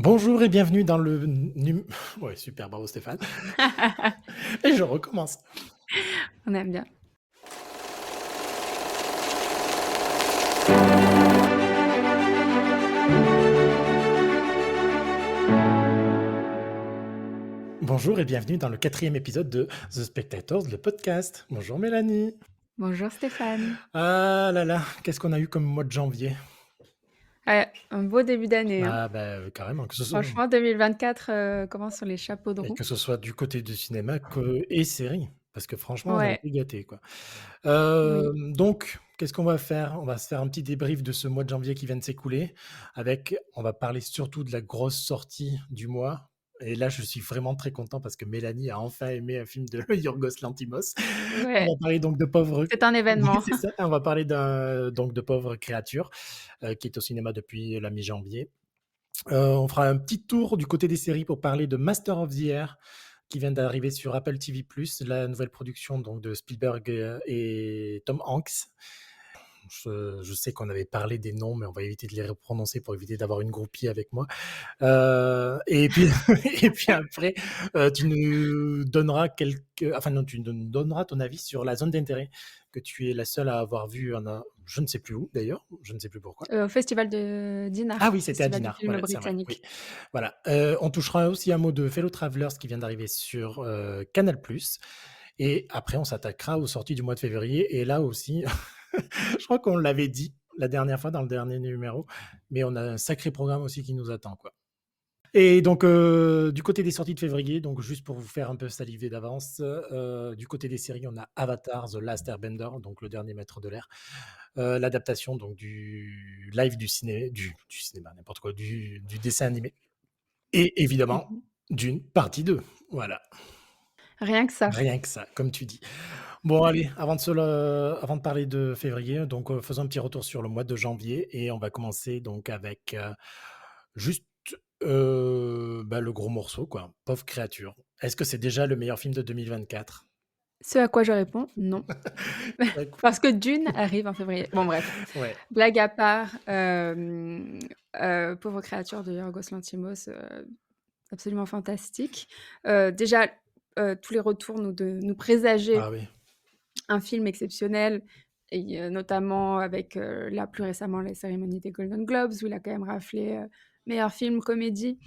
Bonjour et bienvenue dans le ouais, super, bravo Stéphane. Et je recommence. On aime bien. Bonjour et bienvenue dans le 4e épisode de The Spectators, le podcast. Bonjour Mélanie. Bonjour Stéphane. Ah là là, qu'est-ce qu'on a eu comme mois de janvier? Un beau début d'année, hein. Ah bah, carrément, Franchement 2024, commence sur les chapeaux de et roue. que ce soit du côté du cinéma que et séries, parce que franchement, on a Ouais, été gâtés, quoi. oui. Donc qu'est-ce qu'on va faire? On va se faire un petit débrief de ce mois de janvier qui vient de s'écouler on va parler surtout de la grosse sortie du mois et là, je suis vraiment très content parce que Mélanie a enfin aimé un film de Yorgos Lanthimos. On Ouais, va parler donc de Pauvres c'est un oui, événement. c'est ça, on va parler de Pauvres créatures, qui est au cinéma depuis la mi-janvier. On fera un petit tour du côté des séries pour parler de Master of the Air, qui vient d'arriver sur Apple TV+, la nouvelle production donc de Spielberg, et Tom Hanks. Je sais qu'on avait parlé des noms, mais on va éviter de les prononcer pour éviter d'avoir une groupie avec moi. Et puis et puis après, tu nous donneras non, tu nous donneras ton avis sur La Zone d'intérêt, que tu es la seule à avoir vu en un je ne sais plus où d'ailleurs, je ne sais plus pourquoi. Au festival de Ah Dinard, oui, c'était à festival du Dinard, film voilà, c'est vrai, oui. britannique. Voilà, on touchera aussi un mot de Fellow Travelers qui vient d'arriver sur, Canal+ et après on s'attaquera aux sorties du mois de février et là aussi, je crois qu'on l'avait dit la dernière fois dans le dernier numéro, mais on a un sacré programme aussi qui nous attend, quoi. Et donc, du côté des sorties de février, donc juste pour vous faire un peu saliver d'avance, du côté des séries, on a Avatar: The Last Airbender, donc le dernier maître de l'air, l'adaptation donc du live du cinéma, n'importe quoi, du dessin animé et évidemment Mmh. Dune partie 2. Voilà, Rien que ça. rien que ça, comme tu dis. Bon allez, avant de parler de février, donc, faisons un petit retour sur le mois de janvier et on va commencer donc avec, juste, bah, le gros morceau quoi, Pauvres créatures. Est-ce que c'est déjà le meilleur film de 2024? Ce à quoi je réponds: «Non». Bah, écoute, Parce que Dune arrive en février. Bon bref, ouais. blague à part, Pauvres créatures de Yorgos Lanthimos, absolument fantastique. Déjà, tous les retours nous Ah présageaient oui, un film exceptionnel et notamment avec, là, plus récemment, les cérémonies des Golden Globes où il a quand même raflé, meilleur film comédie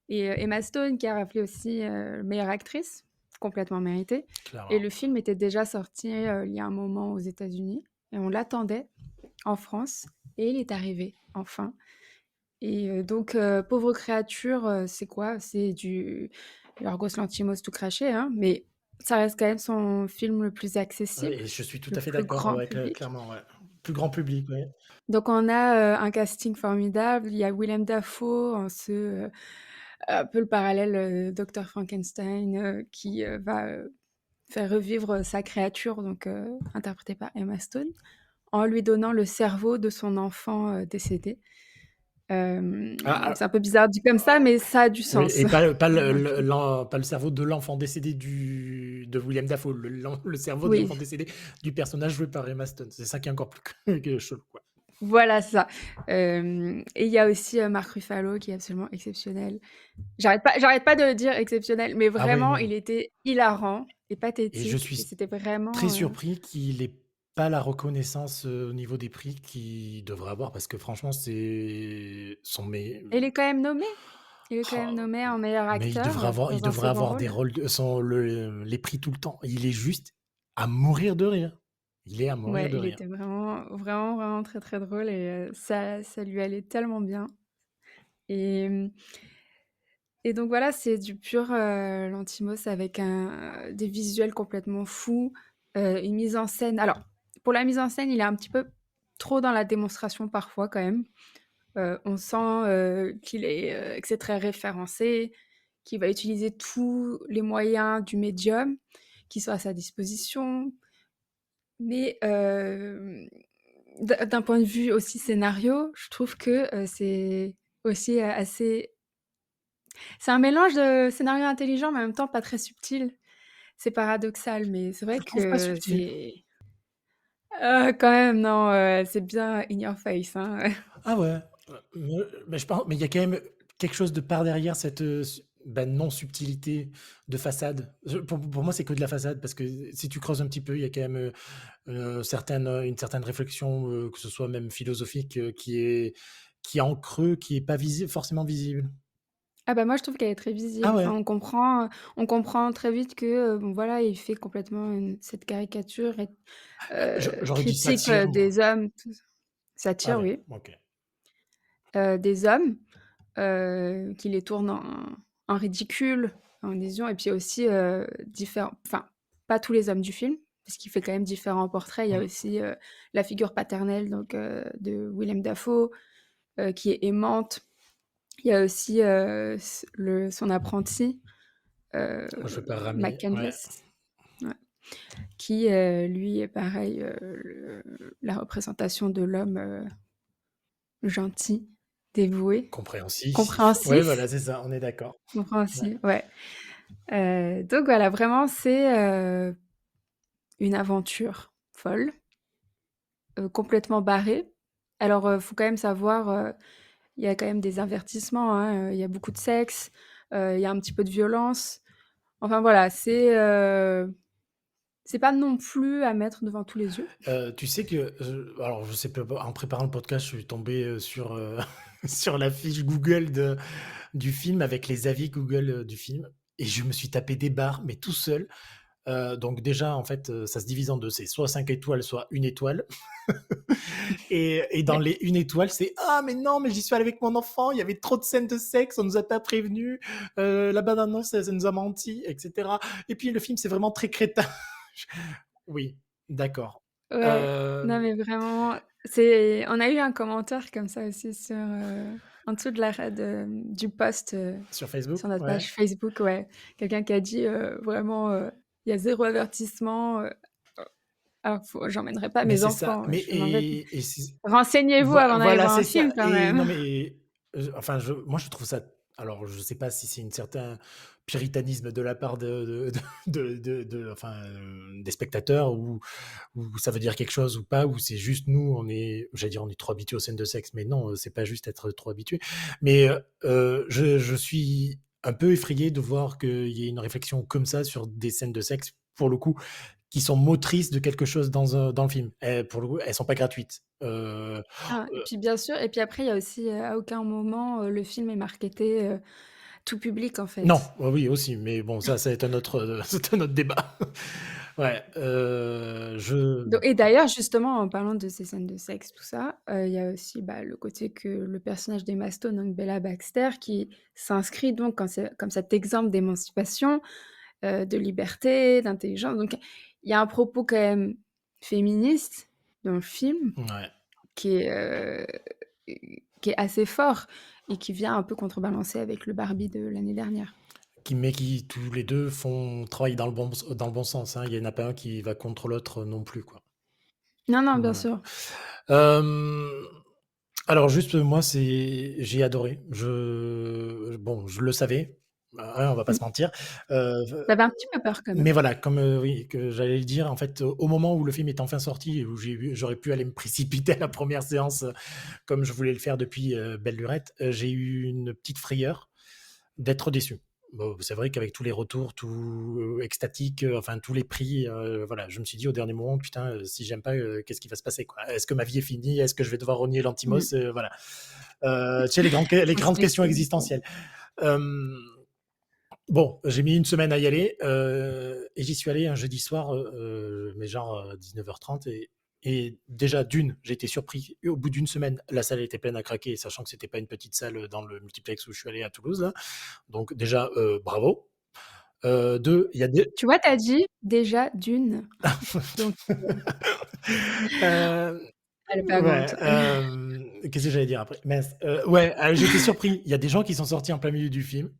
et Emma Stone qui a raflé aussi, meilleure actrice, complètement méritée et clairement. le film était déjà sorti, il y a un moment aux États-Unis et on l'attendait en France et il est arrivé enfin et donc Pauvres créatures, c'est quoi? C'est du Yorgos Lanthimos tout craché, hein, mais ça reste quand même son film le plus Ouais accessible, et je suis tout le à fait plus d'accord, grand ouais, public. clairement, ouais. Plus grand public, ouais. Donc on a, un casting formidable. Il y a Willem Dafoe en un peu le parallèle, Docteur Frankenstein, qui, va, faire revivre sa créature, donc interprétée par Emma Stone, en lui donnant le cerveau de son enfant, décédé. Ah C'est un peu bizarre dit comme ça, mais ça a du oui sens et dans le film. pas le cerveau de l'enfant décédé de William Dafoe, le cerveau de Oui, l'enfant décédé du personnage joué par Emma Stone. C'est ça qui est encore plus que chelou, quoi. voilà, c'est ça. Et il y a aussi, Mark Ruffalo qui est absolument exceptionnel. J'arrête pas de dire exceptionnel, mais Ah oui, vraiment non il était hilarant et et je pathétique et suis c'était très vraiment, surpris qu'il ait pas la reconnaissance, au niveau des prix qu'il devrait avoir parce que franchement, c'est son mais il est quand même nommé. Il est quand même oh, nommé en meilleur mais acteur, il dans un devrait second avoir des rôle. rôles de son le les prix tout le temps. Il est juste à mourir de rire. Il est à mourir Ouais, de il rire. était vraiment, vraiment, vraiment très, très drôle et ça lui allait tellement bien et et donc voilà, c'est du pur, Lanthimos avec des visuels complètement fous, une mise en scène alors, pour la mise en scène, il est un petit peu trop dans la démonstration parfois quand même. On sent, que c'est très référencé, qu'il va utiliser tous les moyens du médium qui sont à sa disposition. Mais, d'un point de vue aussi scénario, je trouve que, c'est aussi, assez c'est un mélange de scénario intelligent, mais en même temps pas très subtil. C'est paradoxal, mais c'est vrai Je trouve pas que subtil. c'est quand même non, c'est bien in your face, hein. Ah ouais, mais je pense mais il y a quand même quelque chose de par derrière cette, non-subtilité de façade. Pour moi, c'est que de la façade parce que si tu creuses un petit peu, il y a quand même, une certaine réflexion, que ce soit même philosophique, qui est en creux, qui est pas forcément visible. Ah bah, moi je trouve qu'elle est très Ah visible. Enfin, ouais? on comprend très vite que, bon voilà, il fait complètement cette caricature et J'aurais dit critique, satire moi. des hommes, tout Ah satire, ouais, oui, OK. des hommes, qui les tournent en ridicule, en dérision et puis aussi, enfin, pas tous les hommes du film, parce qu'il fait quand même différents portraits. Il y a Mmh. aussi, la figure paternelle donc de Willem Dafoe, qui est aimante. Il y a aussi, son apprenti, heu, Je vais pas Rami, ouais. McCandless, ouais, qui, lui est pareil, la représentation de l'homme, gentil, dévoué, Compréhensif. Ouais, compréhensif, voilà, c'est ça, on est d'accord. Ouais. compréhensif, ouais. Donc voilà, vraiment c'est, une aventure folle, complètement barrée. Alors, faut quand même savoir, il y a quand même des avertissements, hein, il y a beaucoup de sexe, il y a un petit peu de violence. Enfin voilà, c'est pas non plus à mettre devant tous les yeux. Tu sais que, alors je sais pas, en préparant le podcast, je suis tombé, sur, sur la fiche Google du film avec les avis Google, du film et je me suis tapé des barres, mais tout seul. Donc déjà, en fait, ça se divise en 2, c'est soit 5 étoiles, soit 1 étoile et dans Ouais. les 1 étoile, c'est: «Ah mais non, mais j'y suis allé avec mon enfant, il y avait trop de scènes de sexe, on nous a pas prévenus, la bande annonce, ça nous a menti» et cetera et puis le film, c'est vraiment très crétin. Oui, d'accord. Ouais, non Hem, mais vraiment, c'est on a eu un commentaire comme ça aussi sur, en dessous de du post, sur Facebook? sur notre Ouais. page Facebook, ouais. Quelqu'un qui a dit, vraiment, il y a zéro avertissement, alors j'emmènerai pas Mais mes c'est ça, enfants, mais je lui demanderai: et c'est «Renseignez-vous avant d'aller voilà, voir un c'est film ça quand et même». non mais, enfin moi je trouve ça alors je sais pas si c'est un certain puritanisme de la part enfin, des spectateurs ou ça veut dire quelque chose ou pas, ou c'est juste nous, j'allais dire on est trop habitués aux scènes de sexe, mais non, c'est pas juste être trop habitué. Mais, je suis un peu effrayé de voir qu'il y ait une réflexion comme ça sur des scènes de sexe, pour le coup, qui sont motrices de quelque chose dans le film. Pour le coup, elles sont pas gratuites. Ah et puis bien sûr et puis après il y a aussi, à aucun moment, le film est marketé, tout public en Non, fait. oui aussi, mais bon ça c'est un autre, c'est un autre débat. Ouais, je Do et d'ailleurs, justement, en parlant de ces scènes de sexe, tout ça, il y a aussi, bah, le côté que le personnage d'Emma Stone, donc Bella Baxter, qui s'inscrit donc comme cet exemple d'émancipation, de liberté, d'intelligence. Donc il y a un propos quand même féministe dans le film ouais, qui est, heu, qui est assez fort et qui vient un peu contrebalancer avec le Barbie de l'année dernière. qui tous les 2 travaillent dans le bon sens, hein. Il y en a pas un qui va contre l'autre non plus, quoi. Non, non, bien Voilà. sûr. Hem, alors juste, moi, j'ai adoré. Bon, je le savais, hein, on va pas Mmh. se mentir, Tu avais un petit peu peur quand mais même. voilà, comme, oui, que j'allais le dire, en fait, au moment où le film est enfin sorti et où j'aurais pu aller me précipiter à la première séance, comme je voulais le faire depuis, belle lurette, j'ai eu une petite frayeur d'être déçu. Bon, c'est vrai qu'avec tous les retours, tout, extatiques, enfin tous les prix, voilà, je me suis dit au dernier moment: «Putain, si j'aime pas, qu'est-ce qui va se passer, quoi? Est-ce que ma vie est finie? Est-ce que je vais devoir renier Mmh. l'Antimos?» Voilà. Tu sais les On se grandes questions méfie du coup. existentielles. Hem, bon, j'ai mis une semaine à y aller, et j'y suis allé un jeudi soir, mais genre, 19h30 et déjà d'une, j'ai été surpris et au bout d'une semaine, la salle était pleine à craquer, sachant que c'était pas une petite salle, dans le multiplex où je suis allé à Toulouse là. Donc déjà, bravo. 2, il y a des Tu vois, tu as dit déjà d'une, donc heu, elle est pas grande, ouais, toi. qu'est-ce que j'allais dire après? Mince, ouais, j'étais surpris. Il y a des gens qui sont sortis en plein milieu du film.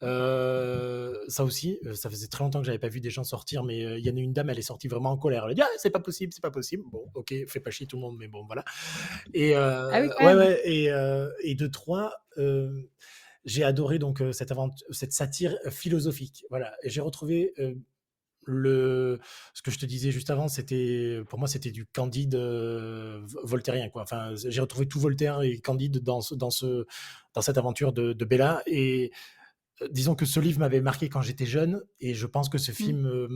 Ça aussi, ça faisait très longtemps que j'avais pas vu des gens sortir, mais il y en a une dame, elle est sortie vraiment en colère. Elle a dit: «Ah, c'est pas possible, c'est pas possible». Bon, OK, fais pas chier tout le monde, mais bon, voilà. Et Ah oui, quand ouais, même. ouais et de 3, j'ai adoré donc cette satire philosophique, voilà et j'ai retrouvé, Ce que je te disais juste avant, pour moi, c'était du Candide voltairien, quoi. Enfin, j'ai retrouvé tout Voltaire et Candide dans cette aventure de Bella. Et disons que ce livre m'avait marqué quand j'étais jeune, et je pense que ce Mmh. film me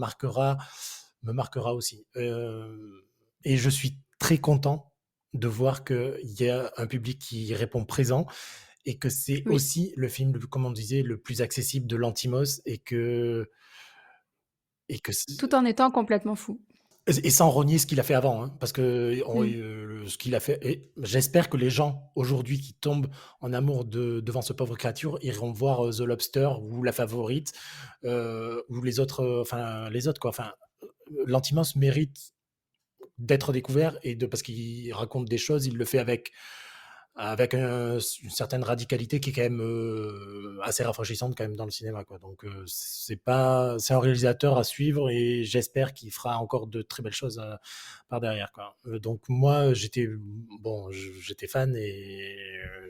marquera aussi. Et je suis très content de voir qu'il y a un public qui répond présent, et que c'est Oui, aussi le film, comme on disait, le plus accessible de Lantimos, et que tout en étant complètement fou. et sans renier ce qu'il a fait avant, hein, parce que Mmh. ce qu'il a fait, et j'espère que les gens aujourd'hui qui tombent en amour devant ce pauvre créature iront voir The Lobster ou La Favorite, ou les autres, enfin les autres, quoi. Enfin, Lantimos mérite d'être découvert, parce qu'il raconte des choses, il le fait avec une certaine radicalité qui est quand même assez rafraîchissante quand même dans le cinéma, quoi. Donc c'est un réalisateur à suivre, et j'espère qu'il fera encore de très belles choses par derrière, quoi. Donc moi j'étais fan, et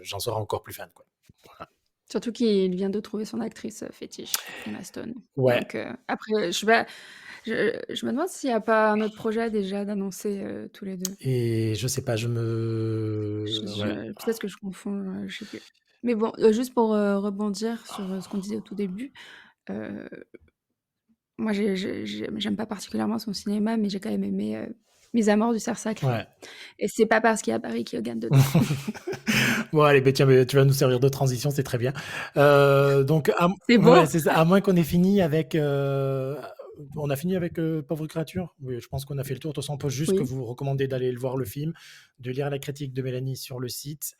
j'en serai encore plus fan, quoi. Voilà. Surtout qu'il vient de trouver son actrice, fétiche, Emma Stone. Ouais. Donc après, je sais pas, je me demande s'il y a pas un autre projet déjà d'annoncer, tous les 2. Et je sais pas, ouais. Peut-être que je confonds, je sais plus. Mais bon, juste pour, rebondir sur, ce qu'on disait au tout début, heu, moi j'aime pas particulièrement son cinéma, mais j'ai quand même aimé, Mes amours du cerf sacré, Ouais. et c'est pas parce qu'il y a Barry Keoghan dedans. Bon, allez, ben tiens, tu vas nous servir de transition, c'est très bien. C'est beau? Ouais, c'est ça. À moins qu'on ait fini avec. On a fini avec Pauvre créature. Oui, je pense qu'on a fait le tour. De toute façon, on peut juste que Oui. vous recommander d'aller le voir, le film, de lire la critique de Mélanie sur le site.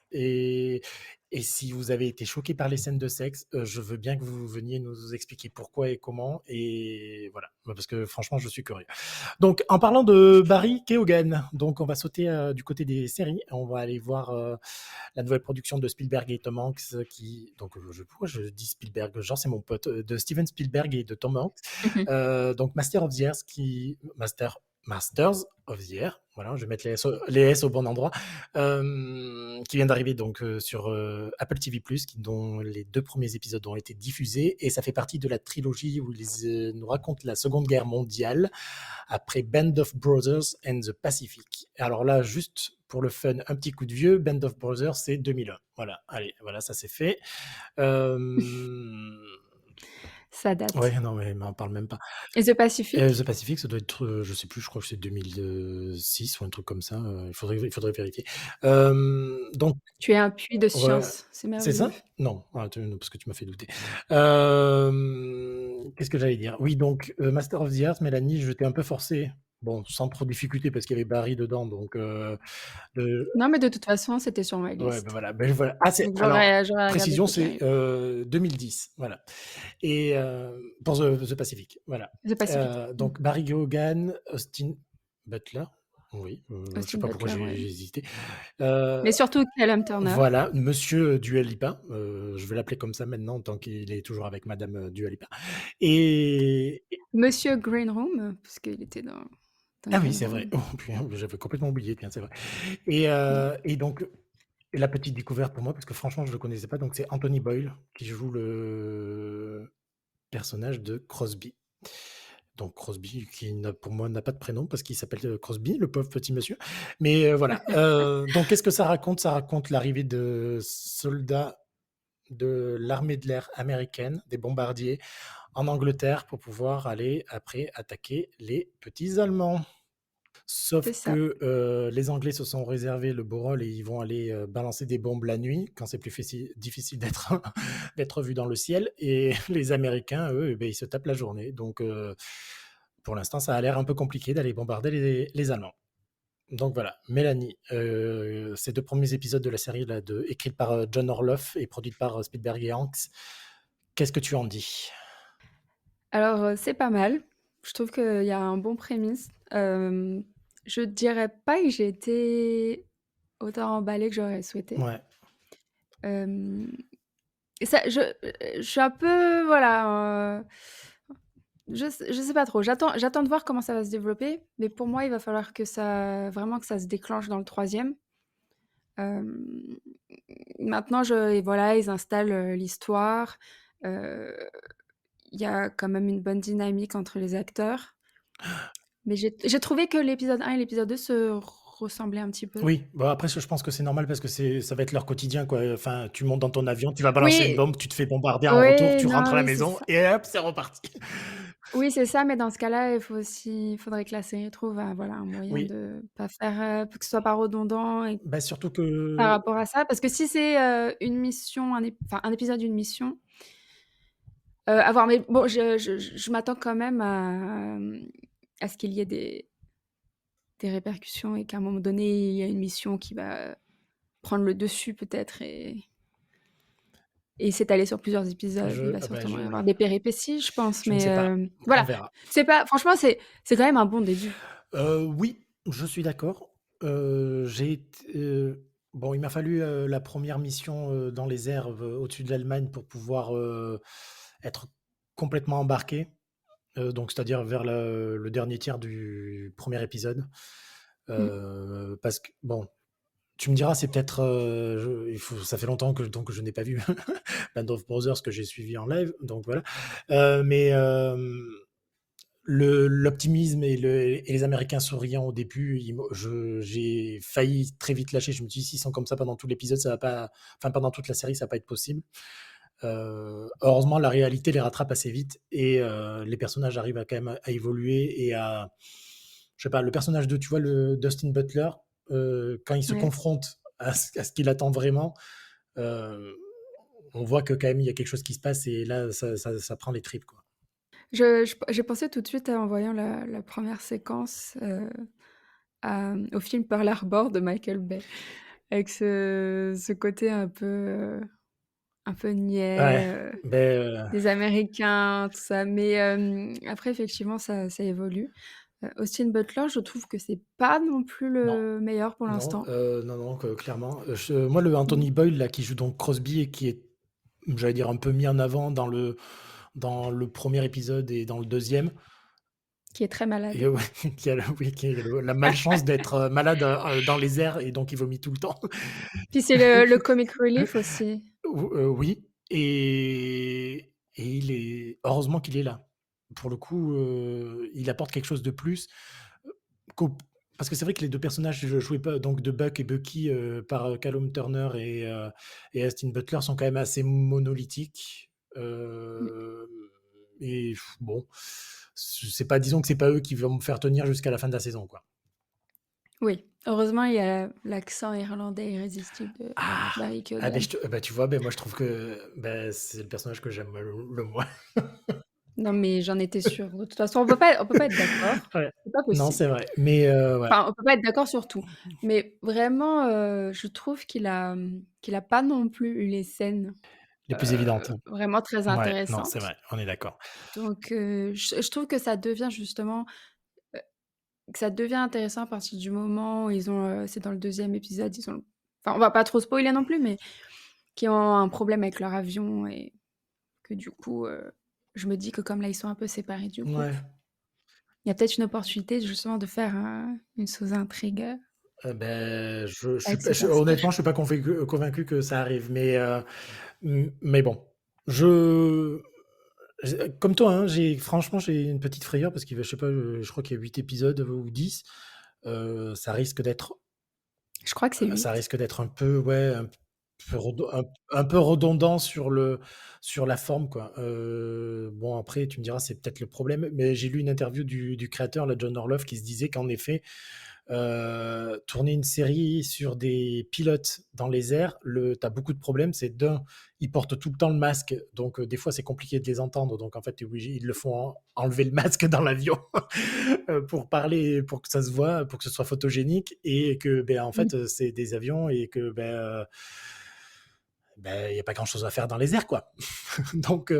Et si vous avez été choqué par les scènes de sexe, je veux bien que vous veniez nous expliquer pourquoi et comment. Et voilà. Parce que franchement, je suis curieux. Donc, en parlant de Barry Keoghan, donc on va sauter du côté des séries. On va aller voir la nouvelle production de Spielberg et Tom Hanks, pourquoi je dis Spielberg, genre c'est mon pote, de Steven Spielberg et de Tom Hanks. Mmh. Donc Masters of the Air, voilà, je vais mettre les S au bon endroit, qui vient d'arriver donc sur Apple TV+, dont les 2 premiers épisodes ont été diffusés, et ça fait partie de la trilogie où ils nous racontent la Seconde Guerre mondiale, après Band of Brothers and the Pacific. Alors là, juste pour le fun, un petit coup de vieux, Band of Brothers, c'est 2001. Voilà, allez, voilà, ça c'est fait. Euh... Ça date. Ouais, non, mais m'en parle même pas. Et The Pacific? The Pacific, ça doit être, je sais plus, je crois que c'est 2006 ou un truc comme ça. Il faudrait vérifier. Donc, Tu es un puits de ouais, science, c'est c'est merveilleux. ça? Non, non, parce que tu m'as fait douter. Qu'est-ce que j'allais dire? Oui, donc Master of the Earth, Mélanie, je t'ai un peu forcé. Bon, sans trop de difficulté parce qu'il y avait Barry dedans, donc Non, mais de toute façon, c'était sur ma ouais, ben liste. voilà. Ben voilà. Ah, Donc alors j'aurais regardé précision, quoi qu'il c'est arrive. 2010, voilà. Et pour The Pacific, voilà. The Pacific. Mmh. Donc Barry Keoghan, Austin Butler, oui, je sais Austin pas pourquoi Butler, j'ai ouais. hésité. Euh, Mais surtout Callum Turner. voilà, Monsieur Dua Lipa, je vais l'appeler comme ça maintenant tant qu'il est toujours avec Madame Dua Lipa. Et Monsieur Green Room, parce qu'il était dans ah oui, Green c'est vrai. Room. Oh, putain, j'avais complètement oublié, tiens, c'est vrai. Et, Ouais. donc, la petite découverte pour moi, parce que franchement, je ne le connaissais pas, donc c'est Anthony Boyle qui joue le personnage de Crosby. Donc Crosby, qui pour moi n'a pas de prénom parce qu'il s'appelle Crosby, le pauvre petit monsieur. Mais voilà. Donc qu'est-ce que ça raconte? Ça raconte l'arrivée de soldats de l'armée de l'air américaine, des bombardiers, en Angleterre pour pouvoir aller après attaquer les petits Allemands. C'est Sauf ça. que les Anglais se sont réservés le beau rôle, et ils vont aller balancer des bombes la nuit quand c'est plus difficile d'être d'être vu dans le ciel. Et les Américains, eux, eh ben, ils se tapent la journée. Donc pour l'instant, ça a l'air un peu compliqué d'aller bombarder les Allemands. Donc voilà, Mélanie, ces 2 premiers épisodes de la série là, écrite par John Orloff et produite par Spielberg et Hanks, qu'est-ce que tu en dis? Alors, c'est pas mal. Je trouve qu'il y a un bon prémisse. Je dirais pas que j'ai été autant emballée que j'aurais souhaité. Ouais, Hem Et ça, je suis un peu, voilà, je sais pas trop. J'attends de voir comment ça va se développer, mais pour moi, il va falloir que ça vraiment que ça se déclenche dans le troisième. Hem, Maintenant, et voilà, ils installent, l'histoire, heu, il y a quand même une bonne dynamique entre les acteurs. Mais j'ai trouvé que l'épisode 1 et l'épisode 2 se ressemblaient un petit peu. Oui, bah, après je pense que c'est normal parce que ça va être leur quotidien, quoi, enfin, tu montes dans ton avion, tu vas balancer une Oui, bombe, tu te fais bombarder en retour, oui, tu rentres non, à la oui, c'est maison ça. et hop, c'est reparti. Oui, c'est ça, mais dans ce cas-là, il faudrait que la série trouve un voilà, un moyen Oui, de pas faire, que ce soit pas redondant et bah, surtout par que rapport à ça. Parce que si c'est, une mission, un épisode d'une mission, à voir. Mais bon, je m'attends quand même à ce qu'il y ait des répercussions et qu'à un moment donné, il y a une mission qui va prendre le dessus peut-être et s'étaler sur plusieurs épisodes. Il va bah, certainement y avoir des péripéties, je pense, je ne mais sais pas, on voilà. verra. C'est pas franchement, c'est quand même un bon début. Oui, je suis d'accord. J'ai été, bon, il m'a fallu, la première mission, dans les airs, au-dessus de l'Allemagne pour pouvoir, être complètement embarqué, donc c'est-à-dire vers le dernier tiers du premier épisode, Mmh. parce que bon, tu me diras, c'est peut-être, ça fait longtemps que donc je n'ai pas vu Band of Brothers que j'ai suivi en live, donc voilà, mais l'optimisme et les Américains souriants au début, j'ai failli très vite lâcher. Je me suis dit: «S'ils sont comme ça pendant tout l'épisode, ça va pas enfin pendant toute la série, ça va pas être possible». Heureusement, la réalité les rattrape assez vite et les personnages arrivent à quand même à évoluer et à je sais pas, le personnage de tu vois, le Dustin Butler, quand il se Ouais. confronte à ce qu'il attend vraiment, heu, on voit que quand même il y a quelque chose qui se passe et là ça prend les tripes, quoi. J'ai pensé tout de suite en voyant la 1re séquence, au film Pearl Harbor de Michael Bay, avec ce côté un peu Ouais, niais, beh, des Américains, tout ça. Mais après effectivement ça évolue. Austin Butler, je trouve que c'est pas non plus non. le meilleur pour Non, l'instant. non, non, que clairement, moi, le Mmh. Anthony Boyle, là, qui joue donc Crosby et qui est, j'allais dire, un peu mis en avant dans le premier épisode et dans le deuxième Qui est très malade. et ouais, qui a la malchance d'être, malade, dans les airs et donc il vomit tout le temps. Puis c'est le comic relief aussi. Oui et il est heureusement qu'il est là. Pour le coup, il apporte quelque chose de plus, qu'au parce que c'est vrai que les 2 personnages joués pas donc de Buck et Bucky, par, Callum Turner et Austin Butler sont quand même assez monolithiques, Mmh. et bon, c'est pas disons que c'est pas eux qui vont me faire tenir jusqu'à la fin de la saison, quoi. Oui, heureusement il y a l'accent irlandais irrésistible de Ah! Barry Ah beh, Keoghan. bah, tu vois, beh, moi je trouve que, bah, c'est le personnage que j'aime le moins. Non, mais j'en étais sûre. De toute façon, on peut pas être d'accord. Ouais. C'est pas Non, possible. c'est vrai, mais ouais, Enfin, on peut pas être d'accord sur tout. Mais vraiment, je trouve qu'il a pas non plus eu les scènes, les plus évidentes. vraiment très Ouais, non, c'est intéressantes. vrai, on est d'accord. Donc, je trouve que ça devient justement, heu, que ça devient intéressant à partir du moment où ils ont, c'est dans le deuxième épisode, ils ont enfin, on va pas trop spoiler non plus, mais qui ont un problème avec leur avion et que du coup, je me dis que comme là, ils sont un peu séparés du groupe, Ouais. il y a peut-être une opportunité justement de faire une sous-intrigue, Beh, je suis avec pas ce je honnêtement, personnage. je suis pas convaincu que ça arrive, mais mais bon, je comme toi, hein, franchement, j'ai une petite frayeur parce qu'il va je sais pas, je crois qu'il y a 8 épisodes ou 10. Ça risque d'être Je crois que c'est ça 8. risque d'être un peu, ouais, un peu redondant sur la forme, quoi. Bon, après, tu me diras, c'est peut-être le problème, mais j'ai lu une interview du créateur, là, John Orloff, qui se disait qu'en effet, tourner une série sur des pilotes dans les airs, tu as beaucoup de problèmes. C'est d'un, ils portent tout le temps le masque, donc des fois, c'est compliqué de les entendre. Donc en fait, tu obligé ils le font enlever le masque dans l'avion, pour parler, pour que ça se voit, pour que ce soit photogénique et que, beh, en Mmh. fait, c'est des avions et que, il y a pas grand chose à faire dans les airs, quoi. Donc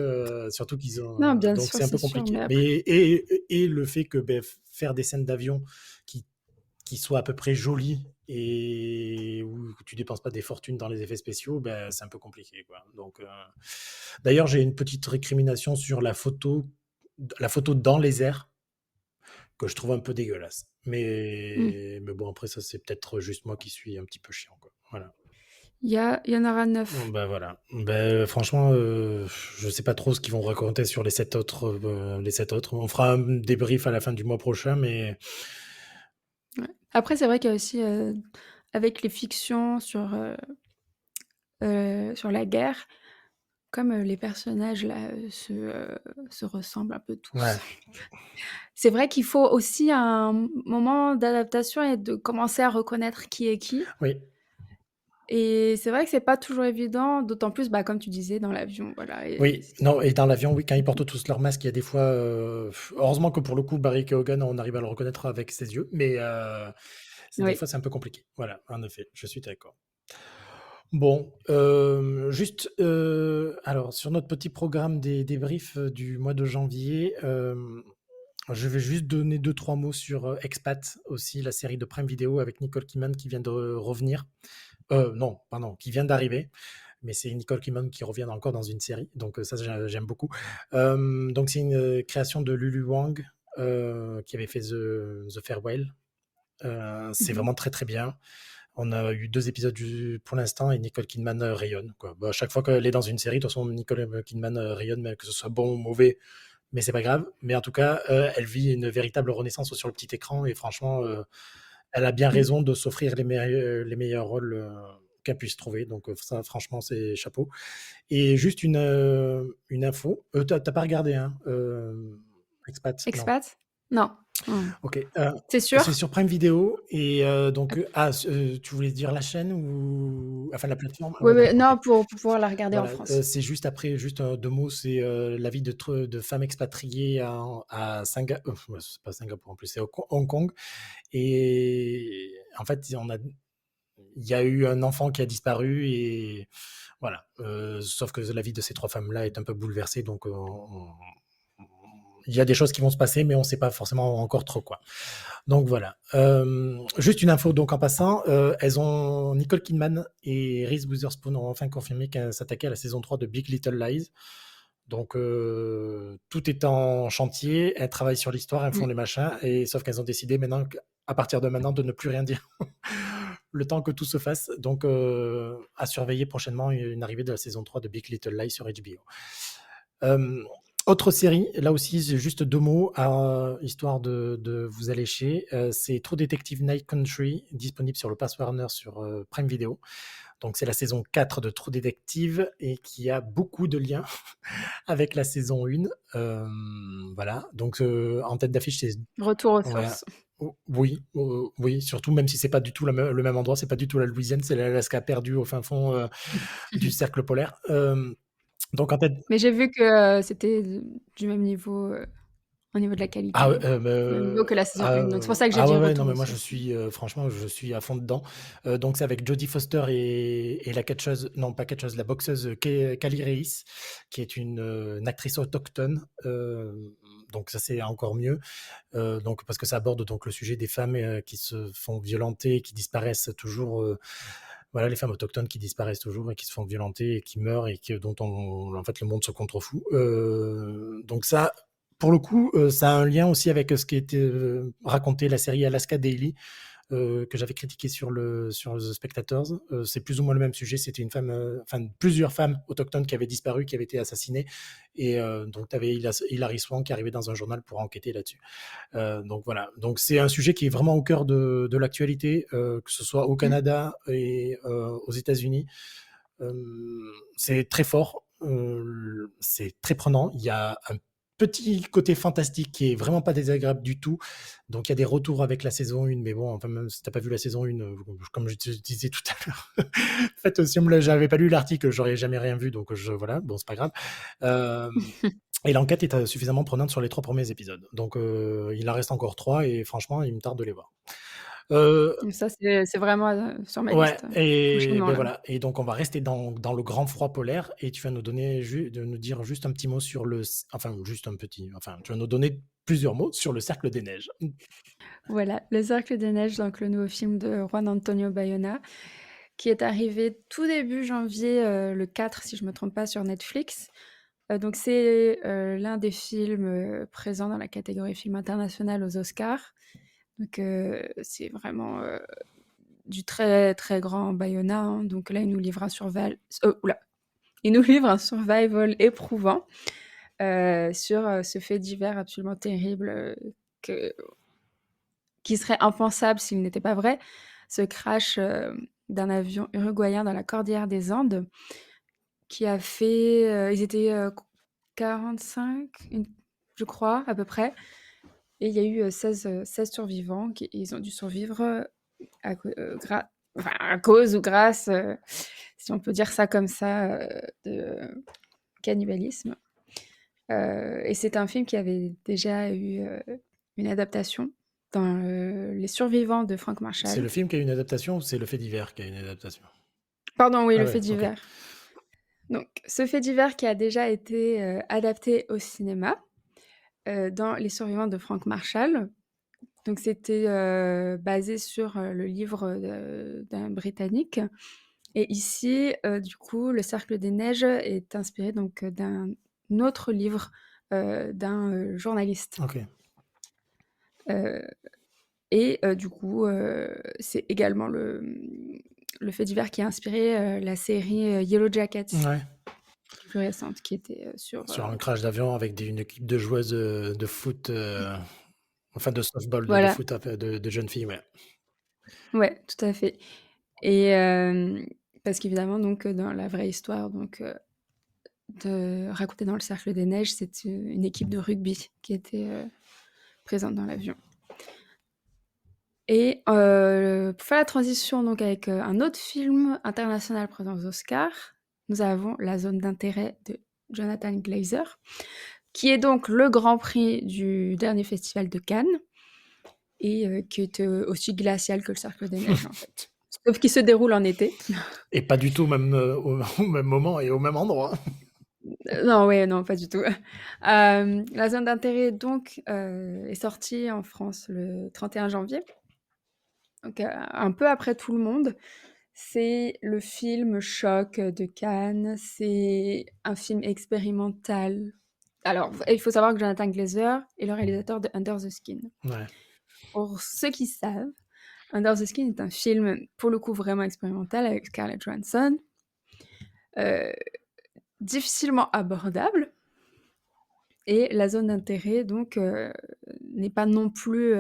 surtout qu'ils Non, ont bien donc sûr, c'est un c'est peu sûr, compliqué. mais Mais après et le fait que, beh, faire des scènes d'avion qui soient à peu près jolies et où tu dépenses pas des fortunes dans les effets spéciaux, ben, c'est un peu compliqué, quoi. Donc d'ailleurs, j'ai une petite récrimination sur la photo dans les airs que je trouve un peu dégueulasse. mmh. Mais bon, après ça, c'est peut-être juste moi qui suis un petit peu chiant, quoi. Voilà. Il y en aura Bon, 9. bah voilà. Ben, franchement, je sais pas trop ce qu'ils vont raconter sur les 7 autres. On fera un débrief à la fin du mois prochain, mais Ouais. Après, c'est vrai qu'il y a aussi, avec les fictions sur la guerre, comme, les personnages là, se ressemblent un peu tous. ouais, C'est vrai qu'il faut aussi un moment d'adaptation et de commencer à reconnaître qui est qui. oui, Et c'est vrai que c'est pas toujours évident, d'autant plus, bah, comme tu disais, dans l'avion, voilà. Et oui, non, et dans l'avion, oui, quand ils portent tous leur masque, il y a des fois, heureusement que pour le coup, Barry Keoghan, on arrive à le reconnaître avec ses yeux, mais c'est des oui. fois, c'est un peu compliqué. Voilà, en effet, je suis d'accord. Bon, juste, alors sur notre petit programme des débriefs, du mois de janvier, je vais juste donner deux trois mots sur, Expat aussi, la série de Prime Video avec Nicole Kidman qui vient de revenir. Non, pardon, qui vient d'arriver, mais c'est Nicole Kidman qui revient encore dans une série, donc ça j'aime beaucoup. Donc c'est une, création de Lulu Wang, qui avait fait The Farewell. C'est Mmh. vraiment très, très bien. On a eu 2 épisodes pour l'instant et Nicole Kidman, rayonne, quoi. Bah, à chaque fois qu'elle est dans une série, de toute façon Nicole Kidman, rayonne, mais que ce soit bon ou mauvais, mais c'est pas grave. Mais en tout cas, elle vit une véritable renaissance sur le petit écran et franchement, elle a bien Mmh. raison de s'offrir les meilleurs rôles, qu'elle puisse trouver. Donc, ça franchement, c'est chapeau. Et juste une info, tu as pas regardé, hein, Expat? Non. Expat? Non. Mmh. OK, C'est c'est sûr? sur Prime Video et Heu, donc tu voulais dire la chaîne ou enfin la plateforme? Ah oui, ouais, oui, d'accord, OK. non, pour pouvoir la regarder en Voilà, France. c'est juste après, juste, 2 mots, c'est, la vie de femmes expatriées à ouais, c'est pas Singapour en plus, c'est Hong Kong et en fait, il y a eu un enfant qui a disparu et voilà, sauf que la vie de ces 3 femmes-là est un peu bouleversée donc il y a des choses qui vont se passer mais on ne sait pas forcément encore trop quoi. Donc voilà. Juste une info donc en passant, elles ont Nicole Kidman et Reese Witherspoon ont enfin confirmé qu'elles s'attaquaient à la saison 3 de Big Little Lies. Donc tout est en chantier, elles travaillent sur l'histoire, elles font Mmh. les machins et sauf qu'elles ont décidé maintenant à partir de maintenant de ne plus rien dire le temps que tout se fasse. Donc à surveiller prochainement une arrivée de la saison 3 de Big Little Lies sur HBO. Euh, Autre série, là aussi, j'ai juste deux mots, histoire de vous allécher. C'est True Detective Night Country, disponible sur le Pass Warner sur Prime Video. Donc, c'est la saison 4 de True Detective et qui a beaucoup de liens avec la saison 1. Voilà. Donc, en tête d'affiche, c'est. Retour aux Ouais. sources. Oui, oui, surtout même si c'est pas du tout le même endroit, c'est pas du tout la Louisiane, c'est l'Alaska perdu au fin fond du cercle polaire. Donc en tête. Mais j'ai vu que, c'était du même niveau, au niveau de la Ah ouais, qualité, même niveau que la saison 1, donc c'est pour ça que j'ai ah dit ouais, ouais, non, retour mais aux moi je sources. suis, franchement, je suis à fond dedans. Donc c'est avec Jodie Foster et la catcheuse, non pas catcheuse, la boxeuse Kali Reis, qui est une actrice autochtone. Donc ça c'est encore mieux. Donc parce que ça aborde donc le sujet des femmes qui se font violenter, qui disparaissent toujours. Voilà, les femmes autochtones qui disparaissent toujours et qui se font violenter et qui meurent et dont en fait le monde se contrefout. Donc ça, pour le coup, ça a un lien aussi avec ce qui était raconté la série Alaska Daily, que j'avais critiqué sur The Spectators. C'est plus ou moins le même sujet. C'était une femme, enfin plusieurs femmes autochtones qui avaient disparu, qui avaient été assassinées. Et donc tu avais Hilary Swank qui arrivait dans un journal pour enquêter là-dessus. Donc voilà. Donc c'est un sujet qui est vraiment au cœur de l'actualité, que ce soit au Mmh. Canada et aux États-Unis. C'est très fort, c'est très prenant. Il y a un petit côté fantastique qui est vraiment pas désagréable du tout. Donc il y a des retours avec la saison 1, mais bon, enfin, même si tu as pas vu la saison 1, comme je te disais tout à l'heure, en fait, si j'avais pas lu l'article, j'aurais jamais rien vu, donc voilà, bon, c'est pas grave. Et l'enquête est suffisamment prenante sur les 3 premiers épisodes. Donc il en reste encore 3 et franchement, il me tarde de les voir. Euh, Donc ça, c'est vraiment, sur ma Ouais liste, et prochainement ben là. voilà et donc on va rester dans le grand froid polaire et tu vas nous dire juste un petit mot sur enfin juste un petit, enfin tu vas nous donner plusieurs mots sur le Cercle des Neiges. Voilà, Le Cercle des Neiges, donc le nouveau film de Juan Antonio Bayona, qui est arrivé tout début janvier, le 4 si je me trompe pas sur Netflix. Donc c'est, l'un des films, présents dans la catégorie film international aux Oscars. Donc c'est vraiment, du très, très grand Bayona, hein. Donc là, il nous livre un il nous livre un survival éprouvant, sur, ce fait divers absolument terrible, que qui serait impensable s'il n'était pas vrai. Ce crash, d'un avion uruguayen dans la cordillère des Andes qui a fait, ils étaient, 45, je crois, à peu près, et il y a eu, 16 survivants qui ils ont dû survivre, à cau enfin, à cause ou grâce, si on peut dire ça comme ça, de cannibalisme. Et c'est un film qui avait déjà eu, une adaptation dans, Les Survivants de Frank C'est Marshall. le film qui a une adaptation ou c'est le fait divers qui a une adaptation? Pardon, oui, Ah Le Fait ouais, OK. divers. Donc ce fait divers qui a déjà été, adapté au cinéma, dans Les Survivants de Frank Marshall. Donc c'était, basé sur, le livre, d'un Britannique, et ici, du coup, Le Cercle des Neiges est inspiré donc, d'un autre livre, d'un, journaliste. OK. Heu et du coup, c'est également le fait divers qui a inspiré, la série, Yellow Jackets, Ouais. qui est plus récente, qui était, sur, Sur un crash d'avion avec une équipe de joueuses, de foot, enfin de softball, de voilà, foot de jeunes filles, ouais. ouais, tout à fait. Et parce qu'évidemment donc, dans la vraie histoire donc, racontée dans Le Cercle des Neiges, c'est une équipe de rugby qui était, présente dans l'avion. Et pour faire la transition donc avec, un autre film international présent aux Oscars, nous avons La Zone d'intérêt de Jonathan Glazer, qui est donc le grand prix du dernier festival de Cannes et qui est, aussi glacial que Le Cercle des Neiges, en fait. Sauf qu'il se déroule en été. Et pas du tout au même, au même moment et au même endroit. Non, ouais, non, pas du tout. La Zone d'intérêt donc, est sortie en France le 31 janvier, donc un peu après tout le monde. C'est le film choc de Cannes, c'est un film expérimental. Alors, il faut savoir que Jonathan Glazer est le réalisateur de Under the Skin. Ouais. Pour ceux qui savent, Under the Skin est un film, pour le coup, vraiment expérimental avec Scarlett Johansson, heu, difficilement abordable, et La Zone d'intérêt donc, n'est pas non plus,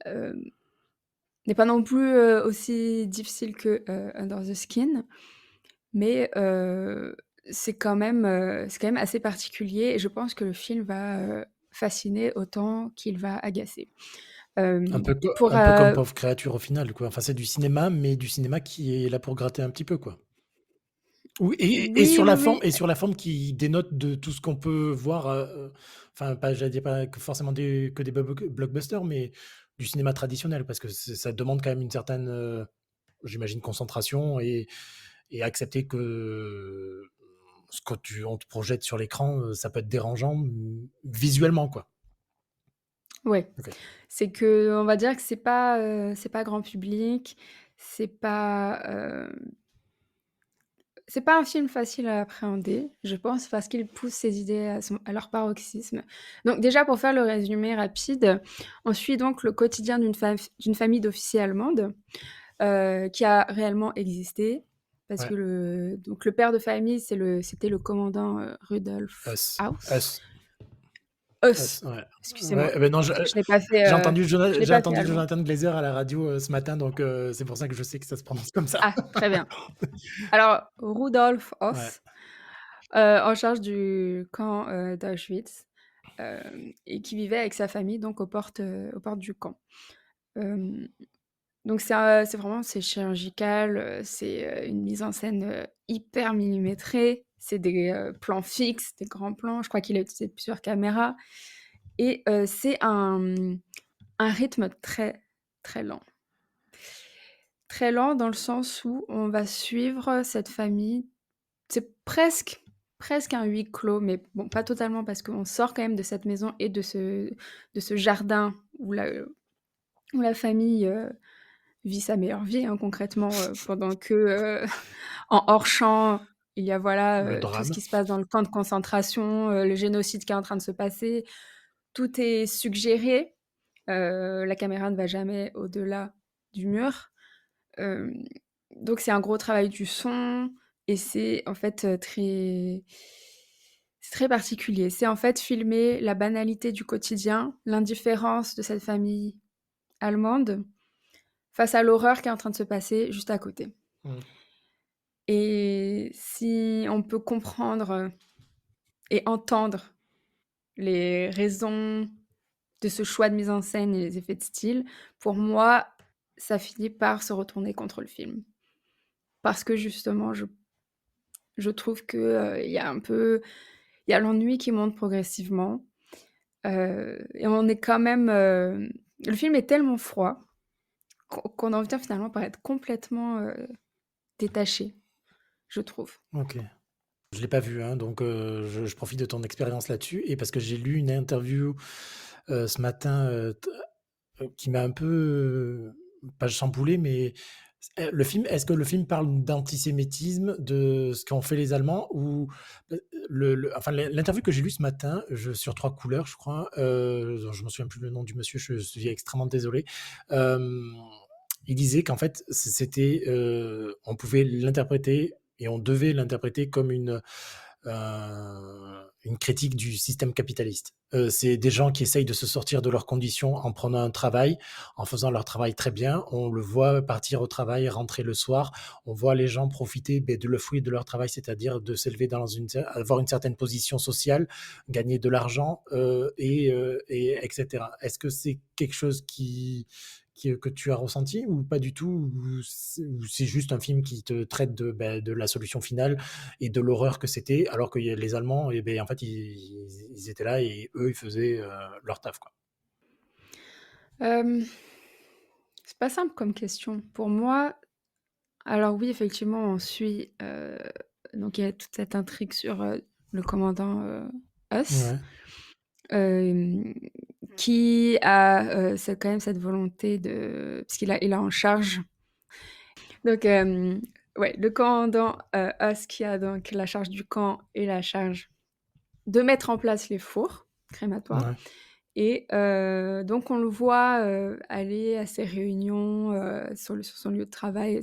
hem, aussi difficile que, Under the Skin. Mais c'est quand même assez particulier, et je pense que le film va, fasciner autant qu'il va agacer. Un peu co Pour, un peu comme Pauvre créature au final, quoi. Enfin, c'est du cinéma, mais du cinéma qui est là pour gratter un petit peu, quoi. Oui, et oui, sur oui, la oui. forme qui dénote de tout ce qu'on peut voir, enfin pas j'allais dire pas que forcément des blockbusters, mais du cinéma traditionnel parce que ça demande quand même une certaine, j'imagine concentration et accepter que ce que on te projette sur l'écran, ça peut être dérangeant, visuellement, quoi. Ouais. OK. C'est qu'on va dire que c'est pas grand public, c'est pas, c'est pas un film facile à appréhender, je pense, parce qu'il pousse ses idées à leur paroxysme. Donc déjà, pour faire le résumé rapide, on suit donc le quotidien d'une famille d'officiers allemandes, qui a réellement existé, parce Ouais. que le père de famille, c'était le commandant, Rudolf Us. Höss. Us. Höss, Us, ouais. excusez-moi. Ouais, beh, non, Je n'ai pas fait, je n'ai j'ai pas fait entendu allemand. Jonathan Glazer à la radio, ce matin, donc c'est pour ça que je sais que ça se prononce comme ça. Ah, très bien. Alors Rudolf Ouais. Höss, en charge du camp, d'Auschwitz, et qui vivait avec sa famille donc aux portes du camp. Hem Donc c'est chirurgical, c'est, une mise en scène, hyper millimétrée. C'est des, plans fixes, des grands plans. Je crois qu'il a utilisé plusieurs caméras, et c'est un rythme très, très lent. Très lent dans le sens où on va suivre cette famille. C'est presque un huis clos, mais bon, pas totalement parce qu'on sort quand même de cette maison et de ce jardin où la famille, vit sa meilleure vie, hein, concrètement, pendant que, en hors champ, il y a, voilà, Le tout ce drame. qui se passe dans le camp de concentration, le génocide qui est en train de se passer. Tout est suggéré, la caméra ne va jamais au-delà. du mur. Hem, donc c'est un gros travail du son et c'est en fait, c'est très particulier. C'est en fait filmer la banalité du quotidien, l'indifférence de cette famille allemande face à l'horreur qui est en train de se passer juste à côté. Mmh. Et si on peut comprendre et entendre les raisons de ce choix de mise en scène et les effets de style, pour moi, ça finit par se retourner contre le film. Parce que justement, je trouve que, il y a l'ennui qui monte progressivement, et on est quand même, le film est tellement froid qu'on en vient finalement par être complètement, détaché, je trouve. OK. Je l'ai pas vu, hein, donc je profite de ton expérience là-dessus et parce que j'ai lu une interview, ce matin, qui m'a un peu, pas chamboulé, mais le film est-ce que le film parle d'antisémitisme, de ce qu'ont fait les Allemands ou enfin l'interview que j'ai lue ce matin, sur 3 couleurs, je crois, je me souviens plus le nom du monsieur, je suis extrêmement désolé. Hem, il disait qu'en fait, c'était, on pouvait l'interpréter et on devait l'interpréter comme une critique du système capitaliste. C'est des gens qui essayent de se sortir de leurs conditions en prenant un travail, en faisant leur travail très bien. On le voit partir au travail, rentrer le soir. On voit les gens profiter de le fruit de leur travail, c'est-à-dire de s'élever avoir une certaine position sociale, gagner de l'argent, et etc. Est-ce que c'est quelque chose que tu as ressenti ou pas du tout, ou c'est juste un film qui te traite de la solution finale et de l'horreur que c'était, alors que les Allemands, et ben, en fait, ils étaient là et eux, ils faisaient leur taf, quoi. Hem, c'est pas simple comme question. Pour moi, alors oui, effectivement, on suit, donc il y a toute cette intrigue sur, le commandant, Huss, Ouais, hem, qui a, c'est quand même cette volonté de parce il a en charge donc ouais, le commandant, Huss qui a donc la charge du camp et la charge de mettre en place les fours crématoires ouais, et donc on le voit, aller à ses réunions, sur son lieu de travail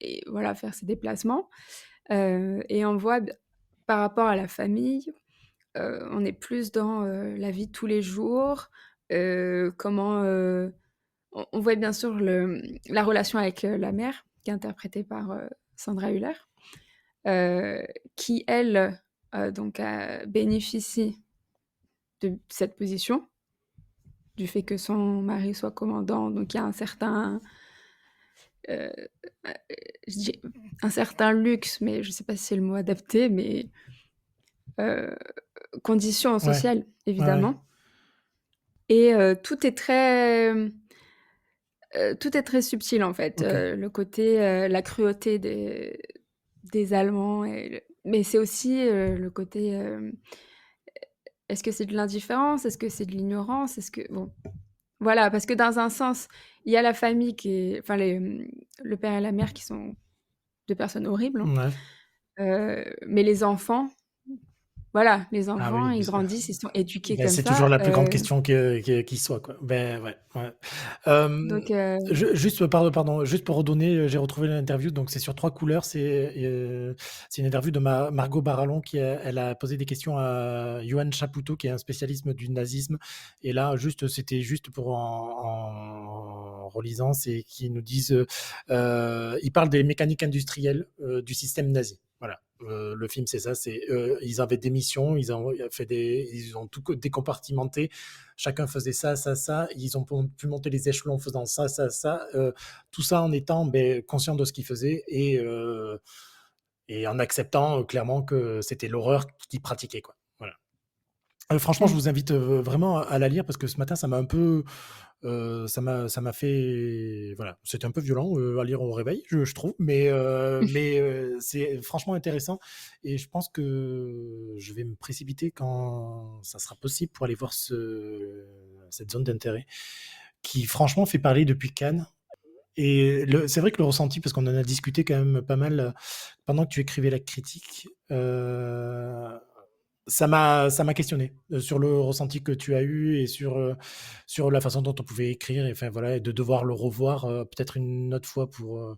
et voilà, faire ses déplacements, et on voit par rapport à la famille, on est plus dans, la vie de tous les jours, comment, on voit bien sûr la relation avec, la mère qui est interprétée par, Sandra Hüller, heu, qui elle, donc bénéficie de cette position, du fait que son mari soit commandant, donc il y a un certain, heu, je dis un certain luxe, mais je ne sais pas si c'est le mot adapté, mais heu, conditions ouais, sociales ouais, ouais, évidemment et tout est très subtil en fait, OK. le côté, la cruauté des Allemands mais c'est aussi, le côté, est-ce que c'est de l'indifférence? Est-ce que c'est de l'ignorance? Est-ce que bon, voilà, parce que dans un sens, il y a la famille qui est enfin le père et la mère qui sont 2 personnes horribles, hein, Ouais. mais les enfants, voilà, les Ah enfants, oui, ils oui, grandissent, ils sont éduqués ben, comme c'est toujours ça, la plus grande question qui soit, quoi. Ben, ouais, ouais. Hem, donc juste, pardon, juste pour redonner, j'ai retrouvé l'interview, donc c'est sur 3 couleurs. C'est une interview de Margot Barallon elle a posé des questions à Yoann Chapoutot, qui est un spécialiste du nazisme et là, c'était juste pour en relisant, c'est qu'ils nous disent, ils parlent des mécaniques industrielles, du système nazi. Voilà. Le film, c'est ça. Ils avaient des missions, ils ont tout décompartimenté. Chacun faisait ça, ça, ça. Ils ont pu monter les échelons en faisant ça, ça, ça. Tout ça en étant conscient de ce qu'ils faisaient et en acceptant clairement que c'était l'horreur qu'ils pratiquaient, quoi. Voilà. Franchement, je mmh. vous invite vraiment à la lire parce que ce matin, ça m'a un peu, ça m'a fait, voilà, c'était un peu violent à lire au réveil, je trouve, mais c'est franchement intéressant et je pense que je vais me précipiter quand ça sera possible pour aller voir cette zone d'intérêt qui, franchement, fait parler depuis Cannes. Et c'est vrai que le ressenti, parce qu'on en a discuté quand même pas mal pendant que tu écrivais la critique, ça m'a questionné, sur le ressenti que tu as eu et sur la façon dont on pouvait écrire et enfin voilà et de devoir le revoir, peut-être une autre fois pour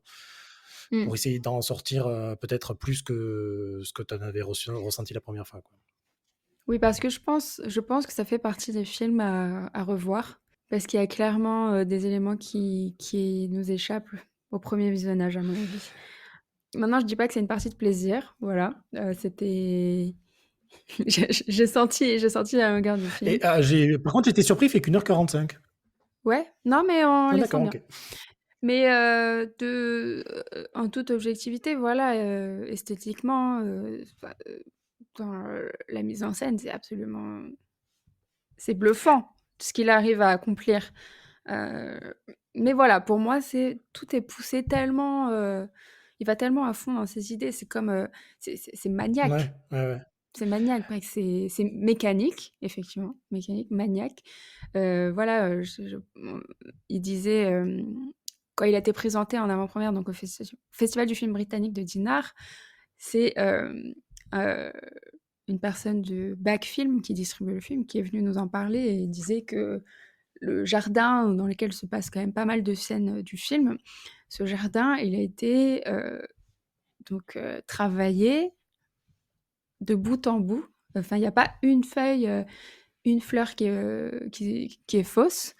Mmh. essayer d'en sortir, peut-être plus que ce que tu en avais ressenti la première fois, quoi. Oui, parce que je pense que ça fait partie des films à revoir, parce qu'il y a clairement, des éléments qui nous échappent au premier visionnage, à mon avis. Maintenant, je dis pas que c'est une partie de plaisir, voilà, c'était j'ai senti la longueur du Et film. par contre, j'étais surpris, il fait qu'1 h 45. Ouais, non, mais on Ah les sent d'accord, bien. OK. Mais en toute objectivité, voilà, esthétiquement, enfin, dans, la mise en scène, c'est bluffant, ce qu'il arrive à accomplir. Heu, mais voilà, pour moi, tout est poussé tellement, il va tellement à fond dans ses idées. C'est comme, c'est Ouais, maniaque. ouais, ouais. C'est maniaque, ouais, c'est mécanique, effectivement, mécanique, maniaque. Voilà, il disait, quand il a été présenté en avant-première, donc au festival du film britannique de Dinard, c'est, heu, une personne de Back Film qui distribue le film qui est venue nous en parler et il disait que le jardin dans lequel se passent quand même pas mal de scènes, du film, ce jardin, il a été, travaillé de bout en bout. Enfin, il y a pas une feuille, une fleur qui est fausse.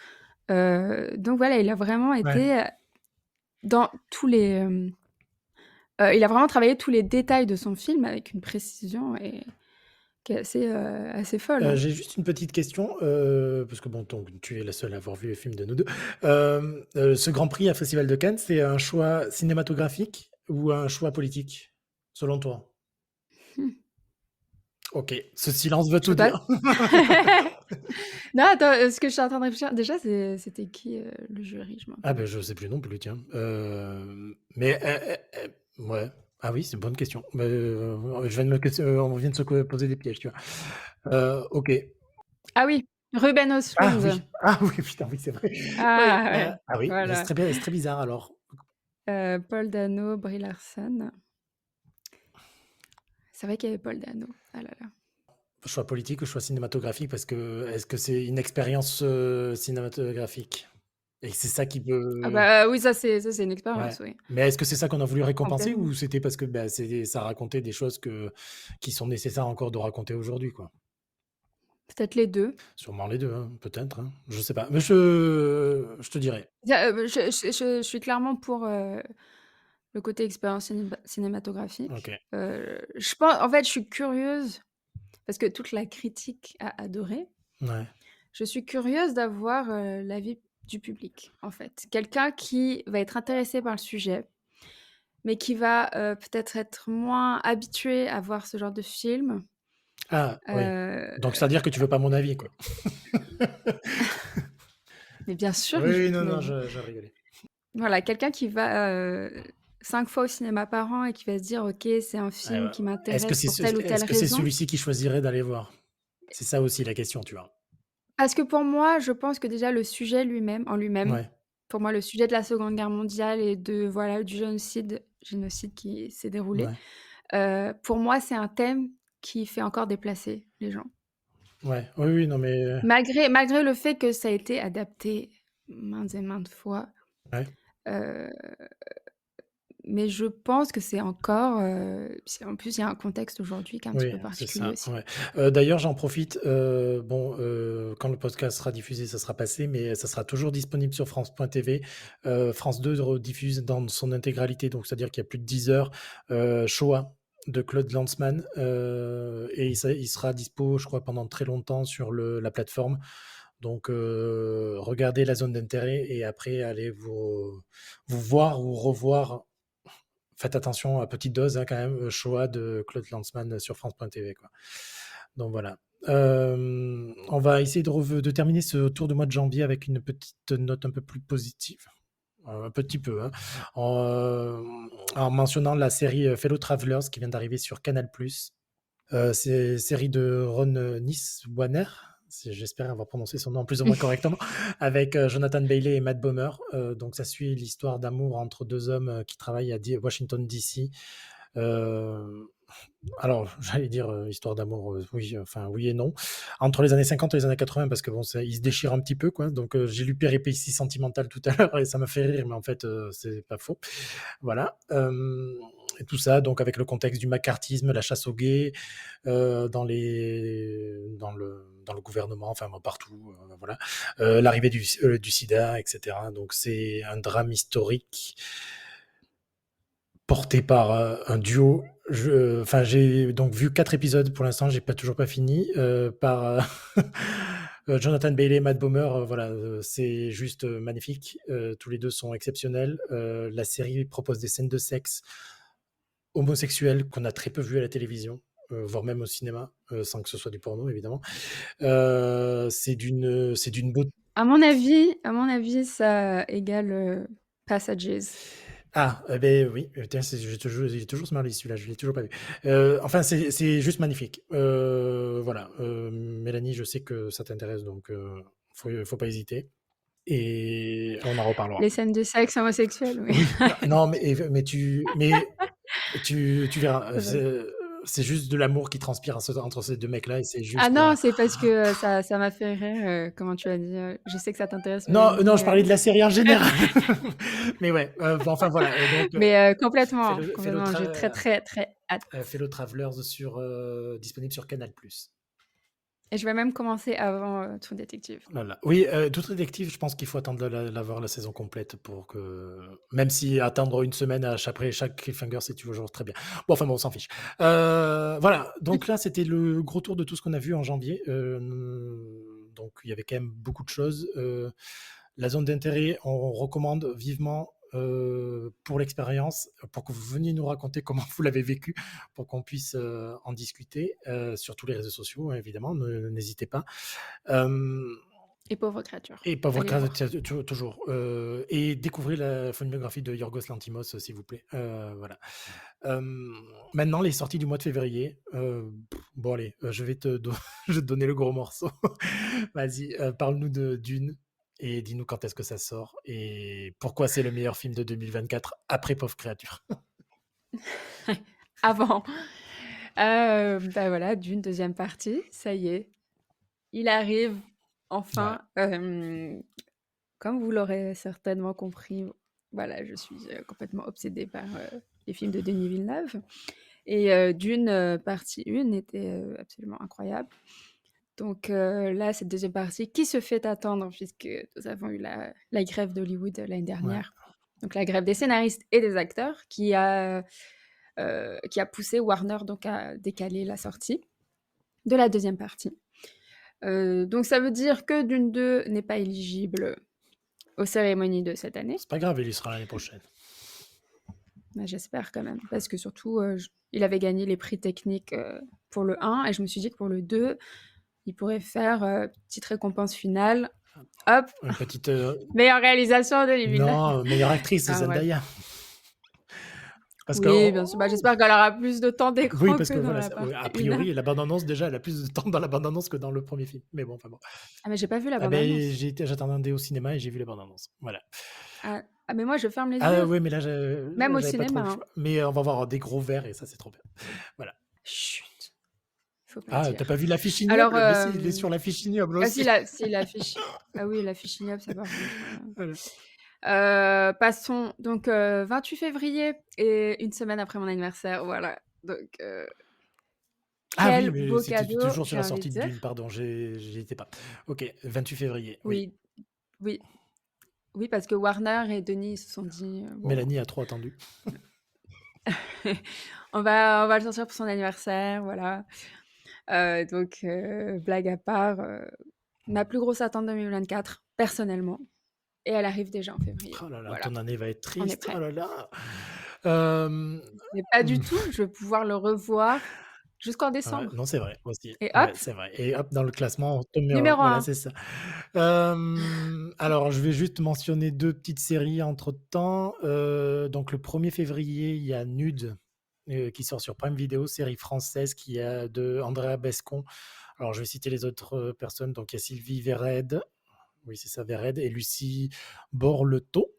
Donc voilà, il a vraiment Ouais. été, dans tous les, il a vraiment travaillé tous les détails de son film avec une précision et qui est assez folle, hein. J'ai juste une petite question, parce que bon, donc tu es la seule à avoir vu le film de nous 2. Ce Grand Prix à Festival de Cannes, c'est un choix cinématographique ou un choix politique, selon toi? Mmh. OK, ce silence veut Je sais tout pas. dire. Non, attends, ce que je suis en train de réfléchir, déjà, c'était qui, le jury? Je me Ah rappelle ben, plus. je sais plus non plus, tiens. Mais ouais. Ah oui, c'est une bonne question. Je viens de on vient de se poser des pièges, tu vois? OK. Ah oui, Ruben Ah Östlund. oui! Ah oui, putain, oui, c'est vrai. Oui, Ah ouais, ah oui, mais voilà. c'est très bizarre alors. Paul Dano, Brie Larson. C'est vrai qu'il y avait Paul Dano. Ah là là. Choix politique ou choix cinématographique parce que est-ce que c'est une expérience, cinématographique? Et c'est ça qui Ah peut bah, oui, ça c'est une ouais. expérience, oui, Mais est-ce que c'est ça qu'on a voulu récompenser complètement. ou c'était parce que, bah, ça racontait des choses qui sont nécessaires encore de raconter aujourd'hui, quoi? Peut-être les 2. Sûrement les 2, hein, peut-être, hein, je sais pas. Mais je te dirai. Je suis clairement pour, le côté expérience cinématographique. OK. En fait, je suis curieuse parce que toute la critique a adoré. Ouais. Je suis curieuse d'avoir, l'avis du public, en fait. Quelqu'un qui va être intéressé par le sujet, mais qui va, peut-être être moins habitué à voir ce genre de film. Ah oui. Donc Heu, c'est-à-dire que tu veux pas mon avis, quoi? mais bien sûr que je veux Oui, non, ton non, avis. je rigolais. Voilà, quelqu'un qui va, 5 fois au cinéma par an et qui va se dire: «OK, c'est un film qui m'intéresse pour telle ou telle est-ce que c'est raison». celui-ci qui choisirait d'aller voir? C'est ça aussi la question, tu vois? Parce que pour moi, je pense que déjà le sujet lui-même, Ouais, pour moi le sujet de la Seconde Guerre mondiale et de voilà, du génocide qui s'est déroulé, ouais, pour moi c'est un thème qui fait encore déplacer les gens. ouais. Oui, oui, non mais Malgré le fait que ça a été adapté maintes et maintes fois, ouais. heu, mais je pense que c'est encore, en plus il y a un contexte aujourd'hui qui est un petit Oui, peu c'est particulier ça, aussi. ouais. D'ailleurs, j'en profite, bon, quand le podcast sera diffusé, ça sera passé, mais ça sera toujours disponible sur France.tv. France 2 rediffuse dans son intégralité, donc c'est-à-dire qu'il y a plus de 10 heures, Shoah de Claude Lanzmann, et il sera dispo, je crois, pendant très longtemps sur la plateforme. Donc, regardez la zone d'intérêt et après allez vous voir ou revoir. Faites attention à petite dose, hein, quand même, Shoah de Claude Lanzmann sur France.tv, quoi. Donc voilà. On va essayer de terminer ce tour de mois de janvier avec une petite note un peu plus positive. Un petit peu, hein, en mentionnant la série Fellow Travelers qui vient d'arriver sur Canal+. C'est série de Ron Niswaner, j'espère avoir prononcé son nom plus ou moins correctement, avec Jonathan Bailey et Matt Bomer. Donc ça suit l'histoire d'amour entre deux hommes qui travaillent à Washington DC. Alors, j'allais dire, histoire d'amour, oui, enfin, oui et non. Entre les années 50 et les années 80 parce que bon, ça ils se déchirent un petit peu, quoi. Donc, j'ai lu Péripéties sentimentales tout à l'heure et ça m'a fait rire, mais en fait, c'est pas faux. Voilà, et tout ça donc avec le contexte du macartisme, la chasse aux gays, dans le gouvernement, enfin bon, partout, voilà. L'arrivée du sida, et cetera. Donc c'est un drame historique porté par, un duo. Enfin, j'ai donc vu 4 épisodes pour l'instant, j'ai pas toujours pas fini, par, Jonathan Bailey et Matt Bomer, voilà, c'est juste, magnifique. Tous les 2 sont exceptionnels. La série propose des scènes de sexe homosexuelles qu'on a très peu vues à la télévision, voire même au cinéma, sans que ce soit du porno évidemment. C'est d'une beauté. À mon avis, ça égale, Passages. Ah, beh, oui, tiens, j'ai toujours ce mal celui-là, je l'ai toujours pas vu. Enfin, c'est juste magnifique. Voilà, Mélanie, je sais que ça t'intéresse, donc faut pas hésiter et on en reparlera. Les scènes de sexe homosexuel, oui. Oui, non, non, mais tu verras, C'est vrai. c'est juste de l'amour qui transpire entre ces 2 mecs-là et c'est Ah juste, non, c'est parce que, ça m'a fait rire, comment tu as dit, je sais que ça t'intéresse non, Mélanie, non, je parlais de la série en général. Mais ouais, bon, enfin voilà, donc mais complètement, Fellow complètement, j'ai très, très, très hâte Fellow Travelers disponible sur Canal+. et je vais même commencer avant, True Detective. Voilà. Oui, True Detective, je pense qu'il faut attendre voir la saison complète pour que même si attendre une semaine après chaque cliffhanger, c'est toujours très bien. Bon, enfin bon, on s'en fiche. Voilà, donc là, c'était le gros tour de tout ce qu'on a vu en janvier. Donc il y avait quand même beaucoup de choses. La zone d'intérêt, on recommande vivement, pour l'expérience, pour que vous veniez nous raconter comment vous l'avez vécu, pour qu'on puisse, en discuter, sur tous les réseaux sociaux, hein, évidemment, n'hésitez pas. Hem Et Pauvres créatures, et Pauvre allez le Crâne, voir. toujours, et découvrez la filmographie de Yorgos Lanthimos, s'il vous plaît, voilà. Hem, Maintenant les sorties du mois de février, bon allez, je vais te do je vais te donner le gros morceau. Vas-y, parle-nous de Dune et dis-nous quand est-ce que ça sort et pourquoi c'est le meilleur film de 2024 après Pauvre créature? Avant, bah, voilà, Dune deuxième partie, ça y est, il arrive Voilà. enfin, comme vous l'aurez certainement compris, voilà, je suis, complètement obsédée par, les films de Denis Villeneuve et Dune, partie 1 était, absolument incroyable. Donc là, cette deuxième partie qui se fait attendre puisque nous avons eu la grève d'Hollywood, l'année Ouais. dernière. Donc la grève des scénaristes et des acteurs qui a poussé Warner donc à décaler la sortie de la deuxième partie. Donc ça veut dire que Dune 2 n'est pas éligible aux cérémonies de cette année. C'est pas grave, il y sera l'année prochaine. Bah, j'espère quand même, parce que surtout, il avait gagné les prix techniques pour le 1, et je me suis dit que pour le 2, il pourrait faire petite récompense finale. Hop, Une petite, meilleure réalisation de Villeneuve. non, meilleure actrice, Enfin, bref. Zendaya. Parce que Oui, bien sûr. Bah, j'espère qu'elle aura plus de temps oui, d'écran parce que que dans voilà, la oui, a partie 1. priori, la bande-annonce, déjà, elle a plus de temps dans la bande-annonce que dans le premier film. Mais bon, enfin bon. Ah, mais j'ai pas vu la Ah ben, bande-annonce. j'attendais au cinéma et j'ai vu la bande-annonce. Voilà. Ah, ah, mais moi, je ferme les Ah yeux, oui, mais là, même au j'avais pas trop cinéma, le hein. choix. Mais on va voir des gros verres et ça, c'est trop bien. Voilà. Chut, faut pas Ah, t'as pas dire. vu l'affiche Alors, ignoble? Mais si, il est sur l'affiche ignoble ah aussi. si l'affiche, ah oui, l'affiche ignoble, ça par contre, Voilà. passons donc 28 février et une semaine après mon anniversaire, voilà. Donc Ah oui, quel mais beau c'était cadeau, toujours sur j'ai la envie de sortie de dire. Dune, pardon, j'y étais pas. Ok, 28 février, oui. Oui, oui, oui, parce que Warner et Denis se sont dit, «Bon, Mélanie a trop attendu. on va le sortir pour son anniversaire», voilà. Donc blague à part, ma plus grosse attente 2024, personnellement, et elle arrive déjà en février. Oh là là, Voilà, ton année va être on est triste. Oh prêt. là là. Euh, Mais pas du tout, je vais pouvoir le revoir jusqu'en Ouais, décembre non, c'est vrai aussi. et hop, Ouais, c'est vrai. Et hop, dans le classement, on te met, numéro voilà, 1. c'est ça. Alors, je vais juste mentionner deux petites séries entre-temps. Donc, le 1er février, il y a Nude qui sort sur Prime Video, série française qui a de Andrea Bescon. Alors, je vais citer les autres personnes. Donc, il y a Sylvie Vered, oui, c'est ça, Vered et Lucie Borletot.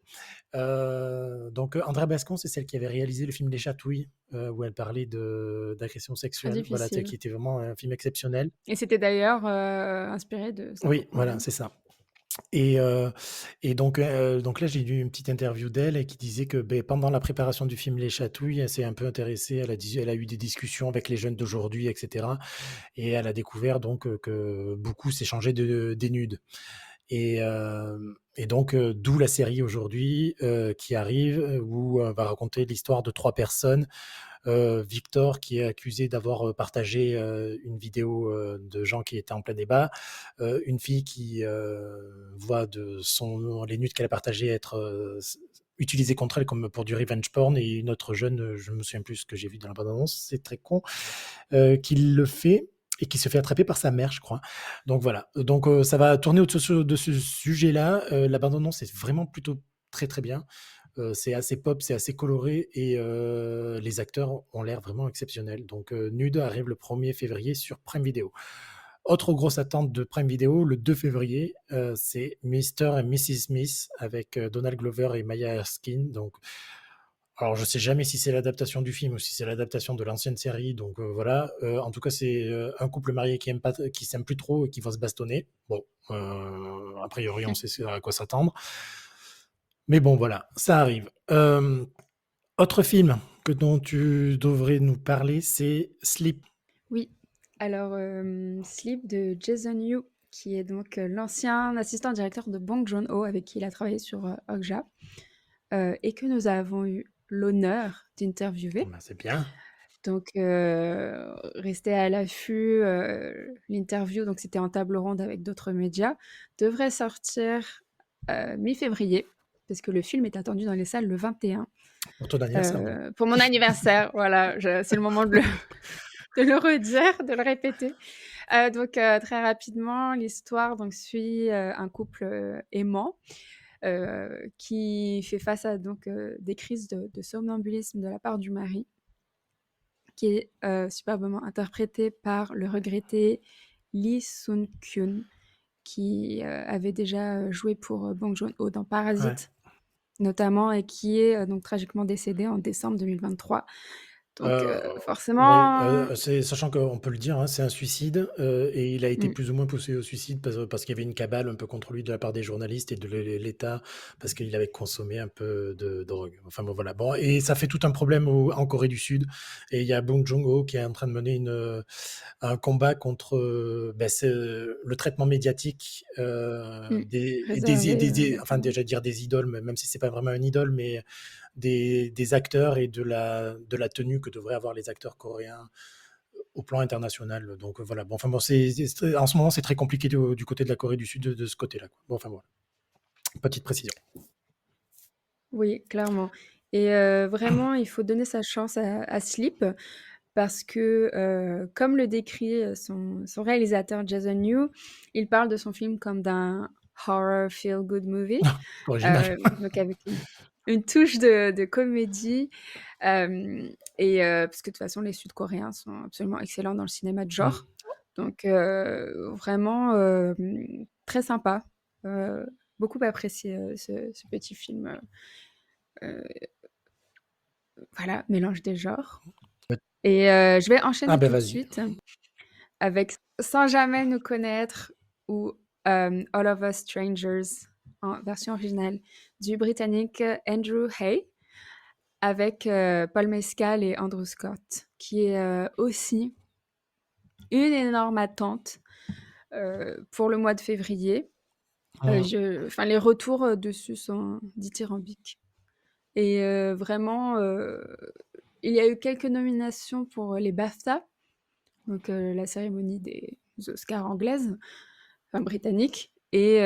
Donc, Andrea Bascon, c'est celle qui avait réalisé le film Les Chatouilles, où elle parlait d'agression Très sexuelle, voilà, difficile. qui était vraiment un film exceptionnel. Et c'était d'ailleurs, inspiré de sa Oui, propre, voilà, c'est ça. Et, heu donc là, j'ai lu une petite interview d'elle et qui disait que, beh, pendant la préparation du film Les Chatouilles, elle s'est un peu intéressée, elle a eu des discussions avec les jeunes d'aujourd'hui et cetera, et elle a découvert donc, que beaucoup s'échangeaient des nudes. Et donc, d'où la série aujourd'hui, qui arrive, où on va raconter l'histoire de 3 personnes. Victor qui est accusé d'avoir, partagé, une vidéo, de gens qui étaient en plein débat. Une fille qui, voit les nudes qu'elle a partagées être, utilisées contre elle comme pour du revenge porn, et une autre jeune, je me souviens plus ce que j'ai vu dans la bande annonce, c'est très con, qui le fait et qui se fait attraper par sa mère, je crois. Donc voilà, donc ça va tourner autour de ce sujet-là. La bande annonce est vraiment plutôt très, très bien. C'est assez pop, c'est assez coloré, et les acteurs ont l'air vraiment exceptionnels. Donc, Nude arrive le 1er février sur Prime Video. Autre grosse attente de Prime Video, le 2 février, c'est Mr. et Mrs. Smith avec Donald Glover et Maya Erskine. Donc, alors je sais jamais si c'est l'adaptation du film ou si c'est l'adaptation de l'ancienne série. Donc voilà. En tout cas, c'est un couple marié qui aime pas, qui s'aime plus trop et qui va se bastonner. Bon, a priori, on sait à quoi s'attendre. Mais bon, voilà, ça arrive. Autre film dont tu devrais nous parler, c'est Sleep. Oui, alors, Sleep de Jason Yu, qui est donc, l'ancien assistant directeur de Bong Joon-ho, avec qui il a travaillé sur, Okja, et que nous avons eu l'honneur d'interviewer. Ben, c'est bien. Donc, restez à l'affût, l'interview, donc c'était en table ronde avec d'autres médias, devrait sortir, mi-février, parce que le film est attendu dans les salles le 21, Pour ton anniversaire, donc. pour mon anniversaire. Voilà, c'est le moment de le redire, de le répéter. Donc, très rapidement, l'histoire donc suit, un couple, aimant, qui fait face à donc, des crises de somnambulisme de la part du mari, qui est, superbement interprété par le regretté Lee Sun-kyun, qui, avait déjà joué pour, Bong Joon-ho dans Ouais. Parasite notamment, et qui est, donc tragiquement décédé en décembre 2023. Donc, Oui, forcément. sachant qu'on peut le dire, hein, c'est un suicide, et il a été Mmh. plus ou moins poussé au suicide parce qu'il y avait une cabale un peu contre lui de la part des journalistes et de l'État, parce qu'il avait consommé un peu de drogue. Enfin bon, voilà. Bon, et ça fait tout un problème en Corée du Sud, et il y a Bong Joon-ho qui est en train de mener un combat contre le traitement médiatique Mmh. Réservé, enfin notamment. déjà dire des idoles, même si c'est pas vraiment un idole, mais des acteurs et de la tenue que devraient avoir les acteurs coréens au plan international. Donc voilà. Bon, enfin bon, en ce moment c'est très compliqué du côté de la Corée du Sud de ce côté-là, quoi. Bon, enfin voilà. Petite précision. Oui, clairement, et vraiment, il faut donner sa chance à Sleep, parce que, comme le décrit, son réalisateur Jason Yu, il parle de son film comme d'un horror feel good movie, Original. donc avec une touche de comédie, hem et parce que de toute façon les Sud-Coréens sont absolument excellents dans le cinéma de Mm. genre. Donc, vraiment, très sympa, heu, beaucoup apprécié, ce petit film, voilà, mélange des genres, et je vais Ah enchaîner ben tout de vas-y. suite avec Sans jamais nous connaître, ou All of Us Strangers en version originale, du Britannique Andrew Hay, avec Paul Mescal et Andrew Scott, qui est aussi une énorme attente pour le mois de février. Mm. Enfin, les retours dessus sont dithyrambiques. Et vraiment, il y a eu quelques nominations pour les BAFTA, donc la cérémonie des Oscars anglaises, enfin britanniques, et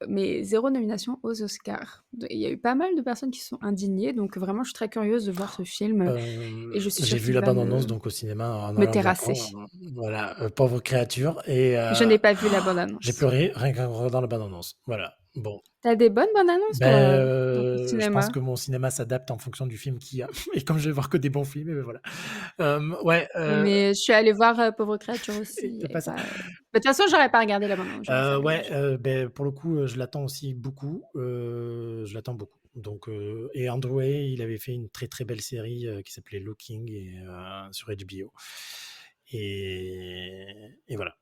mais zéro nomination aux Oscars. Il y a eu pas mal de personnes qui sont indignées, donc vraiment, je suis très curieuse de voir ce film, et je suis J'ai sûre vu qu'il la va bande-annonce donc au cinéma en me allant le voir. terrasser. Voilà, pauvre créature. Et Je n'ai pas vu la bande j'ai annonce. pleuré rien qu'en regardant la bande-annonce. Voilà. Bon, Tu as des bonnes bandes annonces ben, toi, dans ton je pense cinéma? que mon cinéma s'adapte en fonction du film qu'il y a et comme je vais voir que des bons films, et beh, voilà. Ouais, Mais je suis allée voir, Pauvres créatures aussi, et il y tu avait pas ça? pas, de toute façon, j'aurais pas regardé la bande annonce, j'aurais savais Ouais, déjà. beh, pour le coup, je l'attends aussi beaucoup, je l'attends beaucoup. Donc et Andrew Way, il avait fait une très, très belle série, qui s'appelait Looking et sur HBO et voilà.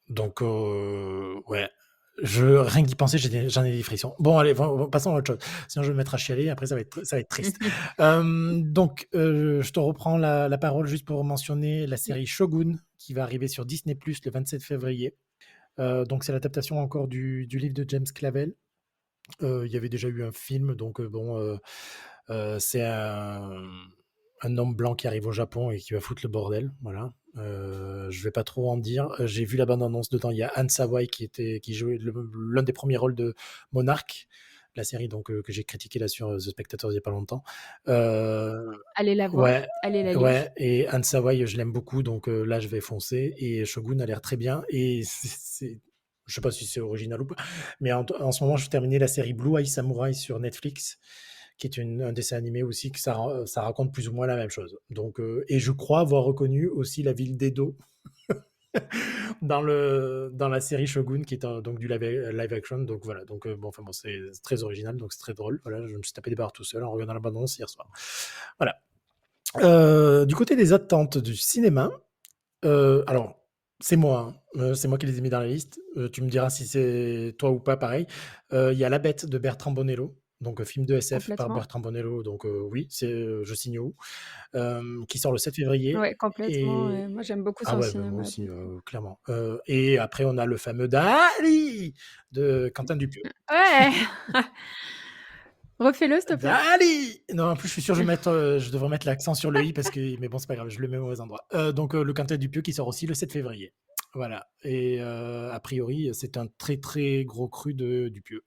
Donc ouais, rien que d'y penser, j'en ai des frissons. Bon allez, passons à autre chose, sinon je vais me mettre à chialer, après ça va être triste. Donc je te reprends la parole juste pour mentionner la série Shogun qui va arriver sur Disney+ le 27 février. Donc c'est l'adaptation encore du livre de James Clavell. Il y avait déjà eu un film, donc bon, c'est un homme blanc qui arrive au Japon et qui va foutre le bordel, voilà. Je vais pas trop en dire. J'ai vu la bande-annonce, dedans, il y a Anne Sawai qui jouait l'un des premiers rôles de Monarch, la série donc que j'ai critiquée là sur The Spectator il y a pas longtemps. Heu, Allez la voir, ouais, allez la lire. ouais et Anne Sawai, je l'aime beaucoup donc là, je vais foncer et Shogun a l'air très bien et c'est je sais pas si c'est original ou pas, mais en ce moment, je terminais la série Blue Eye Samurai sur Netflix, qui est un dessin animé aussi, que ça raconte plus ou moins la même chose. Donc, et je crois avoir reconnu aussi la ville d'Edo dans la série Shogun, qui est donc du live action. Donc voilà, donc bon, enfin bon, c'est très original, donc c'est très drôle. Voilà, je me suis tapé des barres tout seul en regardant la bande-annonce hier soir. Voilà. Du côté des attentes du cinéma, alors, c'est moi, hein, c'est moi qui les ai mis dans la liste. Tu me diras si c'est toi ou pas pareil. Il y a La Bête de Bertrand Bonello, donc film de SF par Complètement. Bertrand Bonello, donc oui, je signe où, qui sort le 7 février Ouais, complètement, et moi j'aime beaucoup ah son ouais, bah, moi cinéma aussi, donc clairement. Et après on a le fameux Dali de Quentin Dupieux. ouais! Refais-le s'il te plaît. Dali! Non, en plus, je suis sûr, je devrais mettre l'accent sur le i parce que mais bon, c'est pas grave, je le mets au mauvais endroit. Donc, le Quintet du Pieux qui sort aussi le 7 février. Voilà et a priori, c'est un très, très gros cru de Dupieux.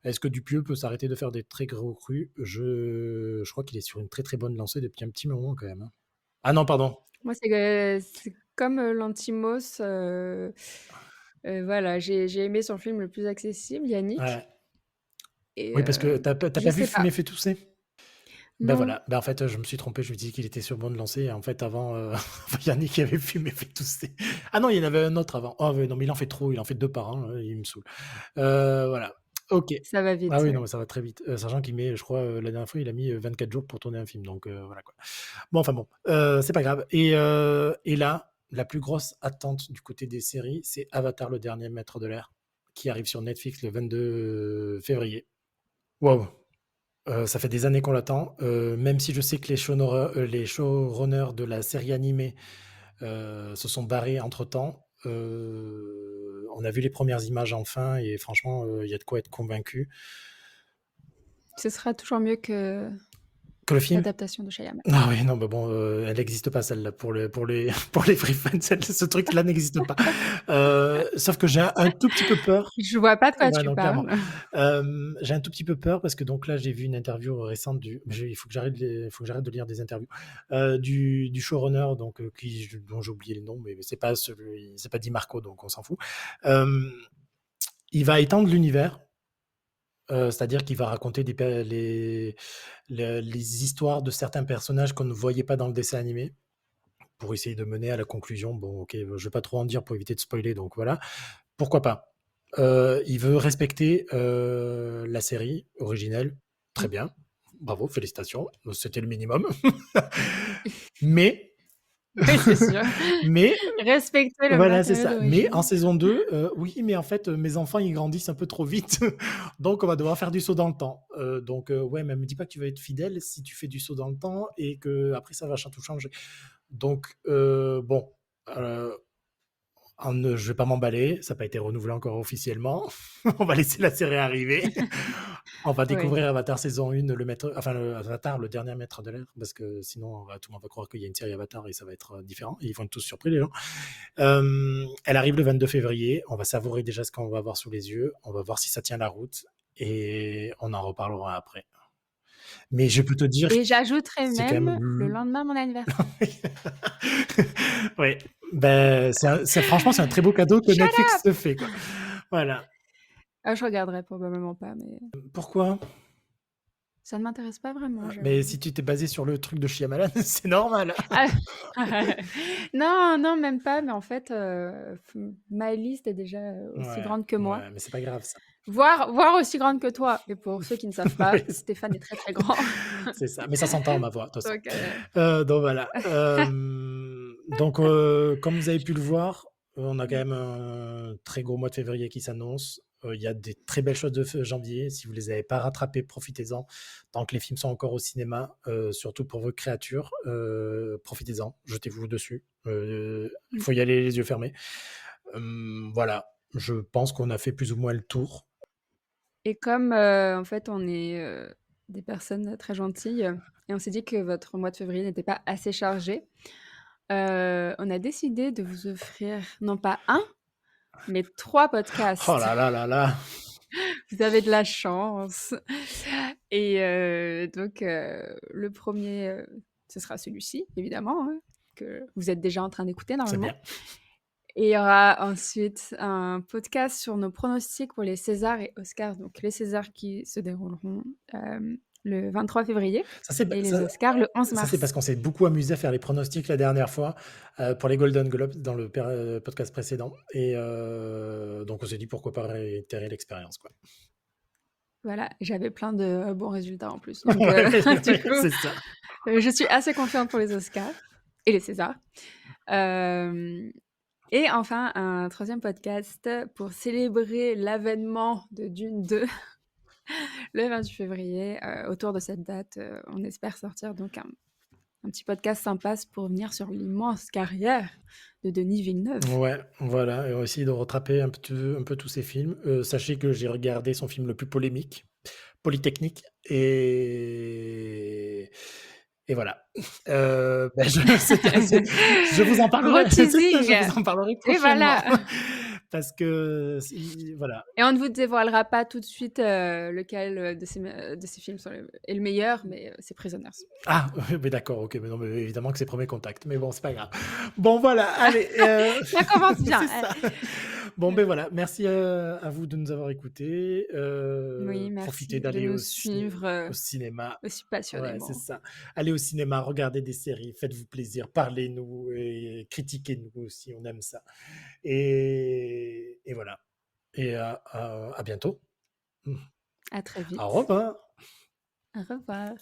Est-ce que Dupieux peut s'arrêter de faire des très gros crus? Je crois qu'il est sur une très, très bonne lancée depuis un petit moment quand même, hein. Ah non, pardon. Moi c'est comme, Lanthimos, voilà, j'ai aimé son film le plus accessible, Yannick, Ouais. et Oui, parce que tu je pas vu sais pas. Fumer fait tousser? Ben Non, voilà, ben en fait, je me suis trompé, je me dis qu'il était sur bonne lancée et en fait avant, Yannick qui avait fumé fait tousser. Ah non, il y en avait un autre avant. Oh ouais, non, mais il en fait trop, il en fait 2 par an, il me saoule. Voilà, OK. ça va Ah vite, oui, non, ouais. mais ça va très vite. Sachant qu'il met, je crois, la dernière fois, il a mis, 24 jours pour tourner un film, donc voilà quoi. Bon, enfin bon, c'est pas grave et là, la plus grosse attente du côté des séries, c'est Avatar: Le Dernier Maître de l'Air, qui arrive sur Netflix le 22 février. Waouh! Ça fait des années qu'on l'attend, même si je sais que les showrunners de la série animée, se sont barrés entre-temps. On a vu les premières images enfin et franchement, il y a de quoi être convaincu. Ce sera toujours mieux que Que le film? l'adaptation de Shyamalan. Ah oui, non, bah, bon, elle n'existe pas celle-là pour les pour les vrais fans, ce truc-là n'existe pas. Sauf que j'ai un tout petit peu peur. Je vois pas de quoi Ouais, tu non, clairement. parles. J'ai un tout petit peu peur parce que donc là, j'ai vu une interview récente il faut que j'arrête de lire des interviews, du showrunner donc dont j'ai oublié le nom, mais c'est pas Di Marco, donc on s'en fout. Hem, il va étendre l'univers, c'est-à-dire qu'il va raconter les histoires de certains personnages qu'on ne voyait pas dans le dessin animé, pour essayer de mener à la conclusion. Bon, OK, je vais pas trop en dire pour éviter de spoiler, donc voilà. Pourquoi pas? Il veut respecter, la série originelle, très bien, bravo, félicitations, c'était le minimum. Mais Oui, c'est sûr. mais Respecter le voilà, c'est matériau ça. Mais en d'origine. saison 2, oui, mais en fait, mes enfants, ils grandissent un peu trop vite, donc on va devoir faire du saut dans le temps. Donc ouais, mais me dis pas que tu vas être fidèle si tu fais du saut dans le temps et qu'après ça va tout changer. Donc bon, heu je vais pas m'emballer, ça n'a pas été renouvelé encore officiellement. On va laisser la série arriver. On va Oui. découvrir Avatar saison 1, Avatar, le dernier maître de l'air, parce que sinon, tout le monde va croire qu'il y a une série Avatar et ça va être différent. Et ils vont être tous surpris, les gens. Elle arrive le 22 février. On va savourer déjà ce qu'on va avoir sous les yeux. On va voir si ça tient la route. Et on en reparlera après. Mais je peux te dire que Et j'ajouterais c'est quand même. même le lendemain de mon anniversaire. Oui, ben, franchement, c'est un très beau cadeau que Shut Netflix up! te fait, quoi. Voilà. Ah, je regarderai probablement pas, mais Pourquoi? ça ne m'intéresse pas vraiment, Mais j'avoue. si tu t'es basé sur le truc de Shyamalan, c'est normal. Ah! Non, non, même pas, mais en fait, f ma liste est déjà, aussi Ouais, grande que moi, ouais, mais c'est pas grave ça. voire aussi grande que toi. Et pour ceux qui ne savent pas, Oui, Stéphane est très, très grand. c'est ça, mais ça s'entend ma voix, de toute façon. Donc Donc voilà, donc comme vous avez pu le voir, on a quand même un très gros mois de février qui s'annonce. Il y a des très belles choses de janvier. Si vous les avez pas rattrapées, profitez-en. Tant que les films sont encore au cinéma, surtout pour vos créatures, profitez-en, jetez-vous dessus. Il mmh faut y aller les yeux fermés. Voilà, je pense qu'on a fait plus ou moins le tour. et comme, en fait, on est, des personnes très gentilles, et on s'est dit que votre mois de février n'était pas assez chargé, on a décidé de vous offrir non pas un, mais 3 Oh podcasts. là là là là! Vous avez de la chance. Et donc le premier er ce sera celui-ci évidemment, hein, que vous êtes déjà en train d'écouter C'est normalement. bien. Et il y aura ensuite un podcast sur nos pronostics pour les Césars et Oscars, donc les Césars qui se dérouleront, le 23 février Ça, c'est et ça, les Oscars le 11 ça, c'est parce mars. qu'on s'est beaucoup amusé à faire les pronostics la dernière fois, pour les Golden Globes dans le podcast précédent et donc on s'est dit pourquoi pas réitérer l'expérience, quoi. Voilà, j'avais plein de, bons résultats en plus, donc Ouais, du coup, c'est ça. je suis assez confiante pour les Oscars et les Césars. Hem Et enfin, un troisième podcast pour célébrer l'avènement de Dune 2 le 28 février. Autour de cette date, on espère sortir donc un petit podcast sympa pour revenir sur l'immense carrière de Denis Villeneuve. Ouais, voilà et on va essayer de rattraper un peu tous ces films. Sachez que j'ai regardé son film le plus polémique, Polytechnique et voilà. Je vous en Gros parlerai teasing! je vous en parlerai Et prochainement voilà! parce que si voilà. Et on ne vous dévoilera pas tout de suite, lequel, de ces films est le meilleur, mais c'est Prisoners. Ah! Oui, d'accord, OK, mais non, mais évidemment que c'est premier contact, mais bon, c'est pas grave. Bon voilà, allez, Ça commence bien, c'est ça. Bon, ben voilà, merci, à vous de nous avoir écoutés, Oui, profitez merci de d'aller nous suivre, au cinéma. aussi Ouais, c'est passionnément. ça. Allez au cinéma, regardez des séries, faites-vous plaisir, parlez-nous et critiquez-nous aussi, on aime ça et voilà et à bientôt. À très Au vite. revoir. Au revoir.